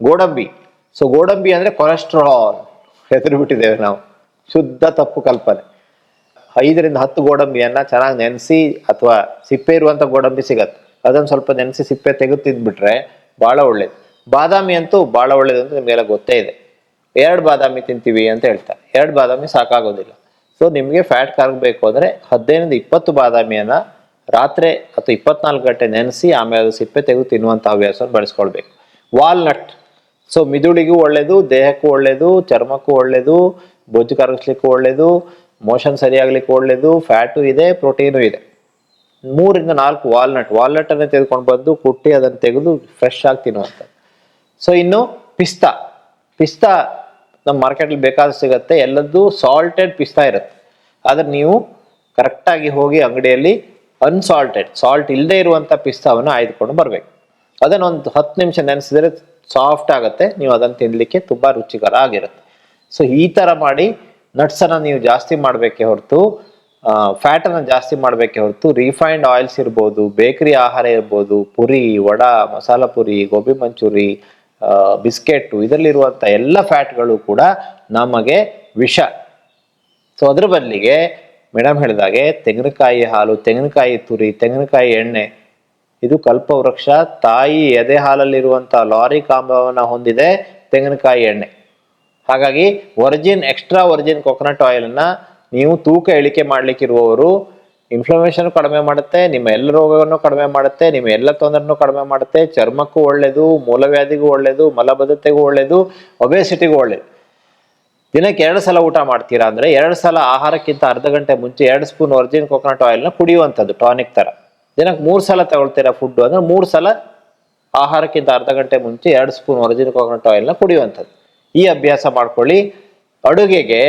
ಗೋಡಂಬಿ. ಸೊ ಗೋಡಂಬಿ ಅಂದ್ರೆ ಕೊಲೆಸ್ಟ್ರಾಲ್, ಹೆಸರು ಬಿಟ್ಟಿದ್ದೇವೆ ನಾವು, ಶುದ್ಧ ತಪ್ಪು ಕಲ್ಪನೆ. 5-10 ಗೋಡಂಬಿಯನ್ನ ಚೆನ್ನಾಗಿ ನೆನೆಸಿ, ಅಥವಾ ಸಿಪ್ಪೆ ಇರುವಂತ ಗೋಡಂಬಿ ಸಿಗತ್ತೆ, ಅದನ್ನ ಸ್ವಲ್ಪ ನೆನೆಸಿ ಸಿಪ್ಪೆ ತೆಗೆದು ತಿಂದ್ಬಿಟ್ರೆ ಬಹಳ ಒಳ್ಳೇದು. ಬಾದಾಮಿ ಅಂತೂ ಬಹಳ ಒಳ್ಳೇದು ಅಂತ ನಿಮ್ಗೆಲ್ಲ ಗೊತ್ತೇ ಇದೆ. 2 ಬಾದಾಮಿ ತಿಂತೀವಿ ಅಂತ ಹೇಳ್ತಾರೆ, 2 ಬಾದಾಮಿ ಸಾಕಾಗೋದಿಲ್ಲ. ಸೊ ನಿಮಗೆ ಫ್ಯಾಟ್ ಕರಗಬೇಕು ಅಂದ್ರೆ 15-20 ಬಾದಾಮಿಯನ್ನ ರಾತ್ರಿ ಅಥವಾ 24 ಗಂಟೆ ನೆನೆಸಿ ಆಮೇಲೆ ಅದು ಸಿಪ್ಪೆ ತೆಗೆದು ತಿನ್ನುವಂತ ಹವ್ಯಾಸವನ್ನು ಬೆಳೆಸ್ಕೊಳ್ಬೇಕು. ವಾಲ್ನಟ್. ಸೊ ಮಿದುಳಿಗೂ ಒಳ್ಳೇದು, ದೇಹಕ್ಕೂ ಒಳ್ಳೇದು, ಚರ್ಮಕ್ಕೂ ಒಳ್ಳೇದು, ಬೊಜ್ಜು ಕರಗಿಸ್ಲಿಕ್ಕೂ ಒಳ್ಳೇದು, ಮೋಷನ್ ಸರಿಯಾಗ್ಲಿಕ್ಕೆ ಒಳ್ಳೇದು, ಫ್ಯಾಟು ಇದೆ, ಪ್ರೋಟೀನು ಇದೆ. 3-4 ವಾಲ್ನಟ್ ಅನ್ನ ತೆಗೆದುಕೊಂಡು ಬಂದು ಕುಟ್ಟಿ ಅದನ್ನು ತೆಗೆದು ಫ್ರೆಶ್ ಆಗಿ ತಿನ್ನುವಂಥದ್ದು. ಸೊ ಇನ್ನು ಪಿಸ್ತಾ ನಮ್ಮ ಮಾರ್ಕೆಟಲ್ಲಿ ಬೇಕಾದಷ್ಟು ಸಿಗುತ್ತೆ. ಎಲ್ಲದೂ ಸಾಲ್ಟೆಡ್ ಪಿಸ್ತಾ ಇರುತ್ತೆ. ಆದ್ರೆ ನೀವು ಕರೆಕ್ಟಾಗಿ ಹೋಗಿ ಅಂಗಡಿಯಲ್ಲಿ ಅನ್ಸಾಲ್ಟೆಡ್, ಸಾಲ್ಟ್ ಇಲ್ಲದೆ ಇರುವಂಥ ಪಿಸ್ತಾವನ್ನು ಆಯ್ದುಕೊಂಡು ಬರಬೇಕು. ಅದನ್ನೊಂದು 10 ನಿಮಿಷ ನೆನೆಸಿದ್ರೆ ಸಾಫ್ಟ್ ಆಗುತ್ತೆ. ನೀವು ಅದನ್ನು ತಿನ್ನಲಿಕ್ಕೆ ತುಂಬಾ ರುಚಿಕರ ಆಗಿರುತ್ತೆ. ಸೊ ಈ ಥರ ಮಾಡಿ ನಟ್ಸನ್ನು ನೀವು ಜಾಸ್ತಿ ಮಾಡಬೇಕೇ ಹೊರತು, ಫ್ಯಾಟನ್ನು ಜಾಸ್ತಿ ಮಾಡಬೇಕೇ ಹೊರತು, ರಿಫೈನ್ಡ್ ಆಯಿಲ್ಸ್ ಇರ್ಬೋದು, ಬೇಕರಿ ಆಹಾರ ಇರ್ಬೋದು, ಪುರಿ, ವಡಾ, ಮಸಾಲ ಪುರಿ, ಗೋಬಿ ಮಂಚೂರಿ, ಬಿಸ್ಕೆಟ್, ಇದರಲ್ಲಿರುವಂಥ ಎಲ್ಲ ಫ್ಯಾಟ್ಗಳು ಕೂಡ ನಮಗೆ ವಿಷ. ಸೊ ಅದ್ರ ಬದಲಿಗೆ ಮೇಡಮ್ ಹೇಳಿದಾಗೆ ತೆಂಗಿನಕಾಯಿ ಹಾಲು, ತೆಂಗಿನಕಾಯಿ ತುರಿ, ತೆಂಗಿನಕಾಯಿ ಎಣ್ಣೆ, ಇದು ಕಲ್ಪವೃಕ್ಷ, ತಾಯಿ ಎದೆ ಹಾಲಲ್ಲಿರುವಂಥ ಲಾರಿಕ್ ಆಮ್ಲವನ್ನು ಹೊಂದಿದೆ ತೆಂಗಿನಕಾಯಿ ಎಣ್ಣೆ. ಹಾಗಾಗಿ ಎಕ್ಸ್ಟ್ರಾ ವರ್ಜಿನ್ ಕೊಕೊನಟ್ ಆಯಿಲನ್ನ ನೀವು ತೂಕ ಇಳಿಕೆ ಮಾಡ್ಲಿಕ್ಕಿರುವವರು, ಇನ್ಫ್ಲಮೇಷನ್ ಕಡಿಮೆ ಮಾಡುತ್ತೆ, ನಿಮ್ಮ ಎಲ್ಲ ರೋಗವನ್ನು ಕಡಿಮೆ ಮಾಡುತ್ತೆ, ನಿಮ್ಮ ಎಲ್ಲ ತೊಂದರೆನೂ ಕಡಿಮೆ ಮಾಡುತ್ತೆ, ಚರ್ಮಕ್ಕೂ ಒಳ್ಳೇದು, ಮೂಲವ್ಯಾಧಿಗೂ ಒಳ್ಳೇದು, ಮಲಬದ್ಧತೆಗೂ ಒಳ್ಳೇದು, ಒಬೆಸಿಟಿಗೂ ಒಳ್ಳೇದು. ದಿನಕ್ಕೆ 2 ಸಲ ಊಟ ಮಾಡ್ತೀರಾ ಅಂದ್ರೆ 2 ಸಲ ಆಹಾರಕ್ಕಿಂತ ಅರ್ಧ ಗಂಟೆ ಮುಂಚೆ 2 ಸ್ಪೂನ್ ವರ್ಜಿನ್ ಕೊಕೊನಟ್ ಆಯಿಲ್ನ ಕುಡಿಯುವಂಥದ್ದು, ಟಾನಿಕ್ ತರ. ದಿನಕ್ಕೆ 3 ಸಲ ತಗೊಳ್ತೀರಾ ಫುಡ್ ಅಂದ್ರೆ 3 ಸಲ ಆಹಾರಕ್ಕಿಂತ ಅರ್ಧ ಗಂಟೆ ಮುಂಚೆ 2 ಸ್ಪೂನ್ ವರ್ಜಿನ್ ಕೊಕೊನಟ್ ಆಯಿಲ್ನ ಕುಡಿಯುವಂಥದ್ದು. ಈ ಅಭ್ಯಾಸ ಮಾಡ್ಕೊಳ್ಳಿ. ಅಡುಗೆಗೆ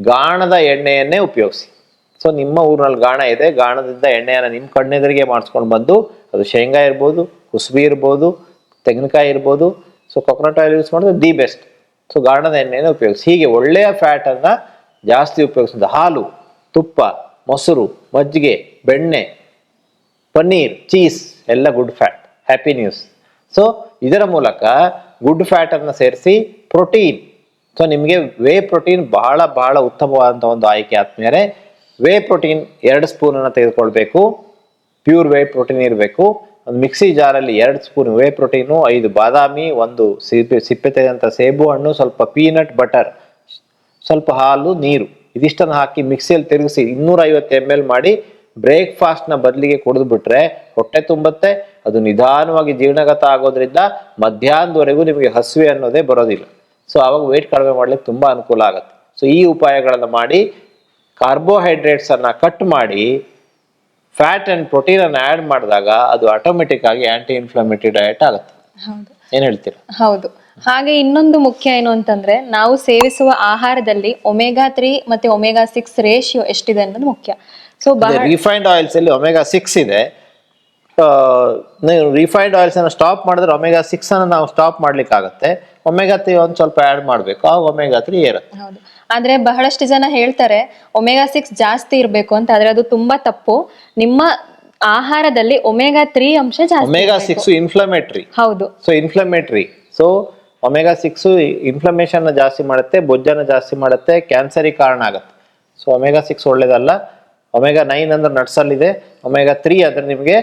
ಗಾಣದ ಎಣ್ಣೆಯನ್ನೇ ಉಪಯೋಗಿಸಿ. ಸೊ ನಿಮ್ಮ ಊರಿನಲ್ಲಿ ಗಾಣ ಇದೆ, ಗಾಣದಿಂದ ಎಣ್ಣೆಯನ್ನು ನಿಮ್ಮ ಕಣ್ಣೆದುರಿಗೆ ಮಾಡಿಸ್ಕೊಂಡು ಬಂದು, ಅದು ಶೇಂಗಾ ಇರ್ಬೋದು, ಕುಸುಬಿ ಇರ್ಬೋದು, ತೆಂಗಿನಕಾಯಿ ಇರ್ಬೋದು, ಸೊ ಕೊಕೊನಟ್ ಆಯಿಲ್ ಯೂಸ್ ಮಾಡಿದ್ರೆ ದಿ ಬೆಸ್ಟ್. ಸೊ ಗಾಣದ ಎಣ್ಣೆಯನ್ನು ಉಪಯೋಗಿಸಿ. ಹೀಗೆ ಒಳ್ಳೆಯ ಫ್ಯಾಟನ್ನು ಜಾಸ್ತಿ ಉಪಯೋಗಿಸಿದ ಹಾಲು, ತುಪ್ಪ, ಮೊಸರು, ಮಜ್ಜಿಗೆ, ಬೆಣ್ಣೆ, ಪನ್ನೀರ್, ಚೀಸ್ ಎಲ್ಲ good fat. Happy news. So ಇದರ ಮೂಲಕ ಗುಡ್ ಫ್ಯಾಟನ್ನು ಸೇರಿಸಿ ಪ್ರೋಟೀನ್. ಸೊ ನಿಮಗೆ ವೇ ಪ್ರೋಟೀನ್ ಬಹಳ ಬಹಳ ಉತ್ತಮವಾದಂಥ ಒಂದು ಆಯ್ಕೆ ಆದ್ಮೇಲೆ ವೇ ಪ್ರೋಟೀನ್ 2 ಸ್ಪೂನನ್ನು ತೆಗೆದುಕೊಳ್ಬೇಕು. ಪ್ಯೂರ್ ವೇ ಪ್ರೋಟೀನ್ ಇರಬೇಕು. ಒಂದು ಮಿಕ್ಸಿ ಜಾರಲ್ಲಿ 2 ಸ್ಪೂನ್ ವೇ ಪ್ರೋಟೀನು, 5 ಬಾದಾಮಿ, 1 ಸಿಪ್ಪೆ ತೆಗೆದಂಥ ಸೇಬು ಹಣ್ಣು, ಸ್ವಲ್ಪ ಪೀನಟ್ ಬಟರ್, ಸ್ವಲ್ಪ ಹಾಲು, ನೀರು, ಇದಿಷ್ಟನ್ನು ಹಾಕಿ ಮಿಕ್ಸಿಯಲ್ಲಿ ತಿರುಗಿಸಿ 250 ml ಮಾಡಿ ಬ್ರೇಕ್ಫಾಸ್ಟ್ನ ಬದಲಿಗೆ ಕುಡಿದು ಬಿಟ್ರೆ ಹೊಟ್ಟೆ ತುಂಬುತ್ತೆ. ಅದು ನಿಧಾನವಾಗಿ ಜೀರ್ಣಗತ ಆಗೋದ್ರಿಂದ ಮಧ್ಯಾಹ್ನದವರೆಗೂ ನಿಮಗೆ ಹಸಿವೆ ಅನ್ನೋದೇ ಬರೋದಿಲ್ಲ. ಸೊ ಆವಾಗ ವೆಯ್ಟ್ ಕಡಿಮೆ ಮಾಡ್ಲಿಕ್ಕೆ ತುಂಬಾ ಅನುಕೂಲ ಆಗುತ್ತೆ. ಸೊ ಈ ಉಪಾಯಗಳನ್ನು ಮಾಡಿ ಕಾರ್ಬೋಹೈಡ್ರೇಟ್ಸ್ ಅನ್ನ ಕಟ್ ಮಾಡಿ ಫ್ಯಾಟ್ ಅಂಡ್ ಪ್ರೋಟೀನ್ ಅನ್ನು ಆಡ್ ಮಾಡಿದಾಗ ಅದು ಆಟೋಮೆಟಿಕ್ ಆಗಿ ಆಂಟಿ ಇನ್ಫ್ಲಮೇಟರಿ ಡಯಟ್ ಆಗುತ್ತೆ. ಹೌದು ಏನ್ ಹೇಳ್ತೀರಾ? ಹೌದು. ಹಾಗೆ ಇನ್ನೊಂದು ಮುಖ್ಯ ಏನು ಅಂತಂದ್ರೆ, ನಾವು ಸೇವಿಸುವ ಆಹಾರದಲ್ಲಿ ಒಮೆಗಾ 3 ಮತ್ತೆ ಒಮೆಗಾ 6 ರೇಷಿಯೋ ಎಷ್ಟಿದೆ ಅನ್ನೋದು ಮುಖ್ಯ. ಸೊ ರಿಫೈನ್ಡ್ ಆಯಿಲ್ಸ್ ಅಲ್ಲಿ ಒಮೆಗಾ 6 ಇದೆ. ನೀವು ರಿಫೈನ್ಡ್ ಆಯಿಲ್ಸ್ ಅನ್ನು ಸ್ಟಾಪ್ ಮಾಡಿದ್ರೆ ಒಮೆಗಾ 6 ಅನ್ನು ನಾವು ಸ್ಟಾಪ್ ಮಾಡ್ಲಿಕ್ಕೆ ಆಗುತ್ತೆ. ಒಮೆಗಾ 3 ಒಂದ್ ಸ್ವಲ್ಪ ಆಡ್ ಮಾಡ್ಬೇಕು, ಆಗ ಒಮೆಗಾ 3 ಇರುತ್ತೆ. ಹೌದು. ಆದ್ರೆ ಬಹಳಷ್ಟು ಜನ ಹೇಳ್ತಾರೆ ಒಮೆಗಾ 6 ಜಾಸ್ತಿ ಇರ್ಬೇಕು ಅಂತ, ಆದ್ರೆ ಅದು ತುಂಬಾ ತಪ್ಪು. ನಿಮ್ಮ ಆಹಾರದಲ್ಲಿ ಒಮೆಗಾ 3 ಅಂಶ ಜಾಸ್ತಿ. Omega 6 inflammatory. ಹೌದು. So inflammatory, so omega 6 inflammation ಜಾಸ್ತಿ ಮಾಡುತ್ತೆ, ಬೊಜ್ಜನ್ನು ಜಾಸ್ತಿ ಮಾಡುತ್ತೆ, ಕ್ಯಾನ್ಸರಿಗೆ ಕಾರಣ ಆಗುತ್ತೆ. ಸೊ ಒಮೆಗಾ 6 ಒಳ್ಳೇದಲ್ಲ. ಒಮೆಗಾ 9 ಅಂದ್ರೆ ನಟ್ಸ್ ಅಲ್ಲಿ ಇದೆ. ಒಮೆಗಾ 3 ಅಂದ್ರೆ ನಿಮಗೆ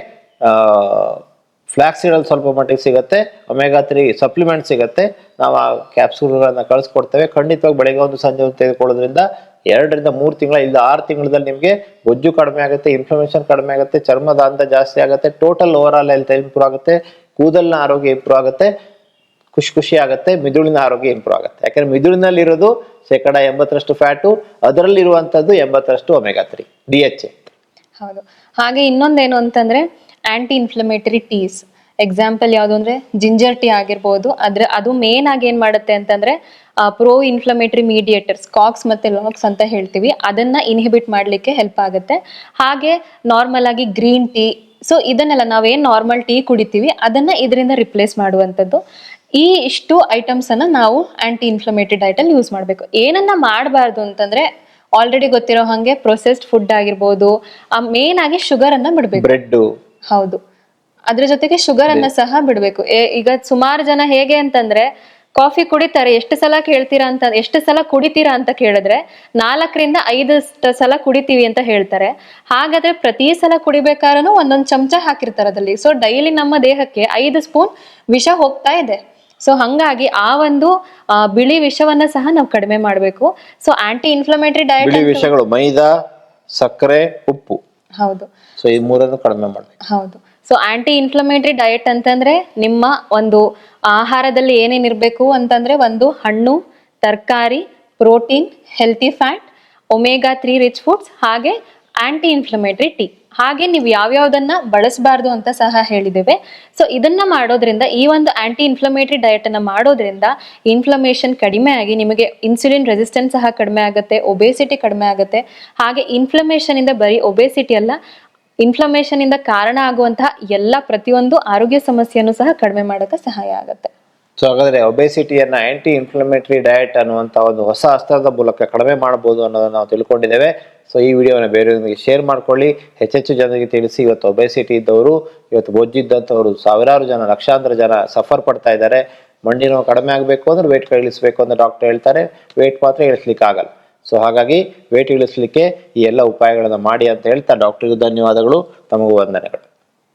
ಫ್ಲಾಕ್ಸ್ ಸೀಡ್ ಅಲ್ಲಿ ಸ್ವಲ್ಪ ಮಟ್ಟಿಗೆ ಸಿಗುತ್ತೆ. ಒಮೆಗಾ 3 ಸಪ್ಲಿಮೆಂಟ್ ಸಿಗುತ್ತೆ. ನಾವು ಆ ಕ್ಯಾಪ್ಸೂಲ್ಗಳನ್ನ ಕಳಿಸ್ಕೊಡ್ತೇವೆ. ಖಂಡಿತವಾಗಿ ಬೆಳಗ್ಗೆ ಒಂದು ಸಂಜೆ ಒಂದು ತೆಗೆದುಕೊಳ್ಳೋದ್ರಿಂದ 2 ರಿಂದ 3 ತಿಂಗಳ ಇಲ್ಲ 6 ತಿಂಗಳಲ್ಲಿ ನಿಮಗೆ ಬೊಜ್ಜು ಕಡಿಮೆ ಆಗುತ್ತೆ, ಇನ್ಫ್ಲಮೇಷನ್ ಕಡಿಮೆ ಆಗುತ್ತೆ, ಚರ್ಮದ ಅಂದ ಜಾಸ್ತಿ ಆಗುತ್ತೆ, total over all health improve ಆಗುತ್ತೆ, ಕೂದಲಿನ ಆರೋಗ್ಯ ಇಂಪ್ರೂವ್ ಆಗುತ್ತೆ, ಖುಷಿ ಆಗುತ್ತೆ, ಮಿದುಳಿನ ಆರೋಗ್ಯ ಇಂಪ್ರೂವ್ ಆಗುತ್ತೆ. ಯಾಕಂದ್ರೆ ಮಿದುಳಿನಲ್ಲಿ ಇರೋದು 80% ಫ್ಯಾಟು, ಅದರಲ್ಲಿ ಇರುವಂತದ್ದು 80% ಒಮೆಗಾ 3 DHA. ಹೌದು. ಹಾಗೆ ಇನ್ನೊಂದೇನು ಅಂತಂದ್ರೆ ಆಂಟಿ ಇನ್ಫ್ಲಮೇಟರಿ ಟೀಸ್. ಎಕ್ಸಾಂಪಲ್ ಯಾವುದು ಅಂದ್ರೆ ಜಿಂಜರ್ ಟೀ ಆಗಿರ್ಬೋದು. ಅದು ಮೇನ್ ಆಗಿ ಏನ್ ಮಾಡುತ್ತೆ ಅಂತಂದ್ರೆ ಪ್ರೋ ಇನ್ಫ್ಲಮೇಟರಿ ಮೀಡಿಯೇಟರ್ಸ್ ಕಾಕ್ಸ್ ಮತ್ತೆ ಲಾಕ್ಸ್ ಅಂತ ಹೇಳ್ತೀವಿ, ಅದನ್ನ ಇನ್ಹಿಬಿಟ್ ಮಾಡ್ಲಿಕ್ಕೆ ಹೆಲ್ಪ್ ಆಗುತ್ತೆ. ಹಾಗೆ ನಾರ್ಮಲ್ ಆಗಿ ಗ್ರೀನ್ ಟೀ, ಸೊ ಇದನ್ನೆಲ್ಲ ನಾವೇನ್ ನಾರ್ಮಲ್ ಟೀ ಕುಡಿತೀವಿ ಅದನ್ನ ಇದರಿಂದ ರಿಪ್ಲೇಸ್ ಮಾಡುವಂಥದ್ದು. ಈ ಇಷ್ಟು ಐಟಮ್ಸ್ ಅನ್ನ ನಾವು ಆಂಟಿ ಇನ್ಫ್ಲಮೇಟರಿ ಡಯಟ್ ಅಲ್ಲಿ ಯೂಸ್ ಮಾಡಬೇಕು. ಏನನ್ನ ಮಾಡಬಾರ್ದು ಅಂತಂದ್ರೆ, ಆಲ್ರೆಡಿ ಗೊತ್ತಿರೋ ಹಾಗೆ ಪ್ರೊಸೆಸ್ಡ್ ಫುಡ್ ಆಗಿರ್ಬೋದು, ಮೇನ್ ಆಗಿ ಶುಗರ್ ಅನ್ನ ಬಿಡ್ಬೇಕು. ಬ್ರೆಡ್. ಹೌದು, ಅದ್ರ ಜೊತೆಗೆ ಶುಗರ್ ಅನ್ನ ಸಹ ಬಿಡ್ಬೇಕು. ಈಗ ಸುಮಾರು ಜನ ಹೇಗೆ ಅಂತಂದ್ರೆ ಕಾಫಿ ಕುಡಿತಾರೆ, ಎಷ್ಟು ಸಲ ಕುಡಿತೀರಾ ಅಂತ ಕೇಳಿದ್ರೆ 4 ರಿಂದ 5 ಸಲ ಕುಡಿತೀವಿ ಅಂತ ಹೇಳ್ತಾರೆ. ಹಾಗಾದ್ರೆ ಪ್ರತಿ ಸಲ ಕುಡಿಬೇಕಾದ್ರೂ ಒಂದೊಂದು ಚಮಚ ಹಾಕಿರ್ತಾರೆ ಅದ್ರಲ್ಲಿ. ಸೊ ಡೈಲಿ ನಮ್ಮ ದೇಹಕ್ಕೆ 5 ಸ್ಪೂನ್ ವಿಷ ಹೋಗ್ತಾ ಇದೆ. ಸೊ ಹಂಗಾಗಿ ಆ ಒಂದು ಬಿಳಿ ವಿಷವನ್ನ ಸಹ ನಾವು ಕಡಿಮೆ ಮಾಡಬೇಕು. ಸೊ ಆಂಟಿ ಇನ್ಫ್ಲಮೇಟರಿ ಡಯಟ್ ಬಿಳಿ ವಿಷಗಳು ಮೈದಾ, ಸಕ್ಕರೆ, ಉಪ್ಪು. ಹೌದು. ಸೊ ಈ ಮೂರನ್ನು ಕಡಿಮೆ ಮಾಡಬೇಕು. ಹೌದು. ಸೊ ಆಂಟಿ ಇನ್ಫ್ಲಮೇಟರಿ ಡಯಟ್ ಅಂತಂದ್ರೆ ನಿಮ್ಮ ಒಂದು ಆಹಾರದಲ್ಲಿ ಏನೇನಿರ್ಬೇಕು ಅಂತಂದ್ರೆ, ಒಂದು ಹಣ್ಣು, ತರಕಾರಿ, protein, healthy fat, omega 3 rich foods, ಹಾಗೆ ಆಂಟಿ ಇನ್ಫ್ಲಮೇಟರಿ ಟೀ. ಹಾಗೆ ನೀವು ಯಾವ್ಯಾವ್ದನ್ನ ಬಳಸಬಾರ್ದು ಅಂತ ಸಹ ಹೇಳಿದ್ದೇವೆ. ಸೊ ಇದನ್ನ ಮಾಡೋದ್ರಿಂದ, ಈ ಒಂದು ಆಂಟಿ ಇನ್ಫ್ಲಮೇಟರಿ ಡಯಟ್ ಅನ್ನ ಮಾಡೋದ್ರಿಂದ ಇನ್ಫ್ಲಮೇಷನ್ ಕಡಿಮೆ ಆಗಿ ನಿಮಗೆ ಇನ್ಸುಲಿನ್ ರೆಸಿಸ್ಟೆನ್ಸ್ ಸಹ ಕಡಿಮೆ ಆಗುತ್ತೆ, ಒಬೇಸಿಟಿ ಕಡಿಮೆ ಆಗುತ್ತೆ. ಹಾಗೆ ಇನ್ಫ್ಲಮೇಷನ್ ಇಂದ ಬರೀ ಒಬೇಸಿಟಿ ಅಲ್ಲ, ಇನ್ಫ್ಲಮೇಷನ್ ಇಂದ ಕಾರಣ ಆಗುವಂತಹ ಎಲ್ಲ ಪ್ರತಿಯೊಂದು ಆರೋಗ್ಯ ಸಮಸ್ಯೆಯನ್ನು ಸಹ ಕಡಿಮೆ ಮಾಡೋಕೆ ಸಹಾಯ ಆಗುತ್ತೆ. ಸೊ ಹಾಗಾದ್ರೆ ಒಬೇಸಿಟಿಯನ್ನ ಆಂಟಿ ಇನ್ಫ್ಲಮೇಟರಿ ಡಯಟ್ ಅನ್ನುವಂತ ಒಂದು ಹೊಸ ಅಸ್ತ್ರದ ಮೂಲಕ ಕಡಿಮೆ ಮಾಡಬಹುದು ಅನ್ನೋದನ್ನ ನಾವು ತಿಳ್ಕೊಂಡಿದ್ದೇವೆ. ಸೊ ಈ ವಿಡಿಯೋನ ಬೇರೆಯವರಿಗೆ ಶೇರ್ ಮಾಡ್ಕೊಳ್ಳಿ, ಹೆಚ್ಚೆಚ್ಚು ಜನರಿಗೆ ತಿಳಿಸಿ. ಇವತ್ತು ಒಬೇಸಿಟಿ ಇದ್ದವರು, ಇವತ್ತು ಬೊಜ್ಜಿದ್ದಂಥವ್ರು ಸಾವಿರಾರು ಜನ, ಲಕ್ಷಾಂತರ ಜನ ಸಫರ್ ಪಡ್ತಾ ಇದ್ದಾರೆ. ಮಂಡಿ ನೋವು ಕಡಿಮೆ ಆಗಬೇಕು ಅಂದ್ರೆ ವೇಟ್ ಇಳಿಸಬೇಕು ಅಂತ ಡಾಕ್ಟರ್ ಹೇಳ್ತಾರೆ, ವೇಟ್ ಮಾತ್ರ ಇಳಿಸ್ಲಿಕ್ಕೆ ಆಗಲ್ಲ. ಸೊ ಹಾಗಾಗಿ ವೇಟ್ ಇಳಿಸ್ಲಿಕ್ಕೆ ಈ ಎಲ್ಲ ಉಪಾಯಗಳನ್ನ ಮಾಡಿ ಅಂತ ಹೇಳ್ತಾ ಡಾಕ್ಟರ್ಗೂ ಧನ್ಯವಾದಗಳು, ತಮಗೂ ವಂದನೆಗಳು.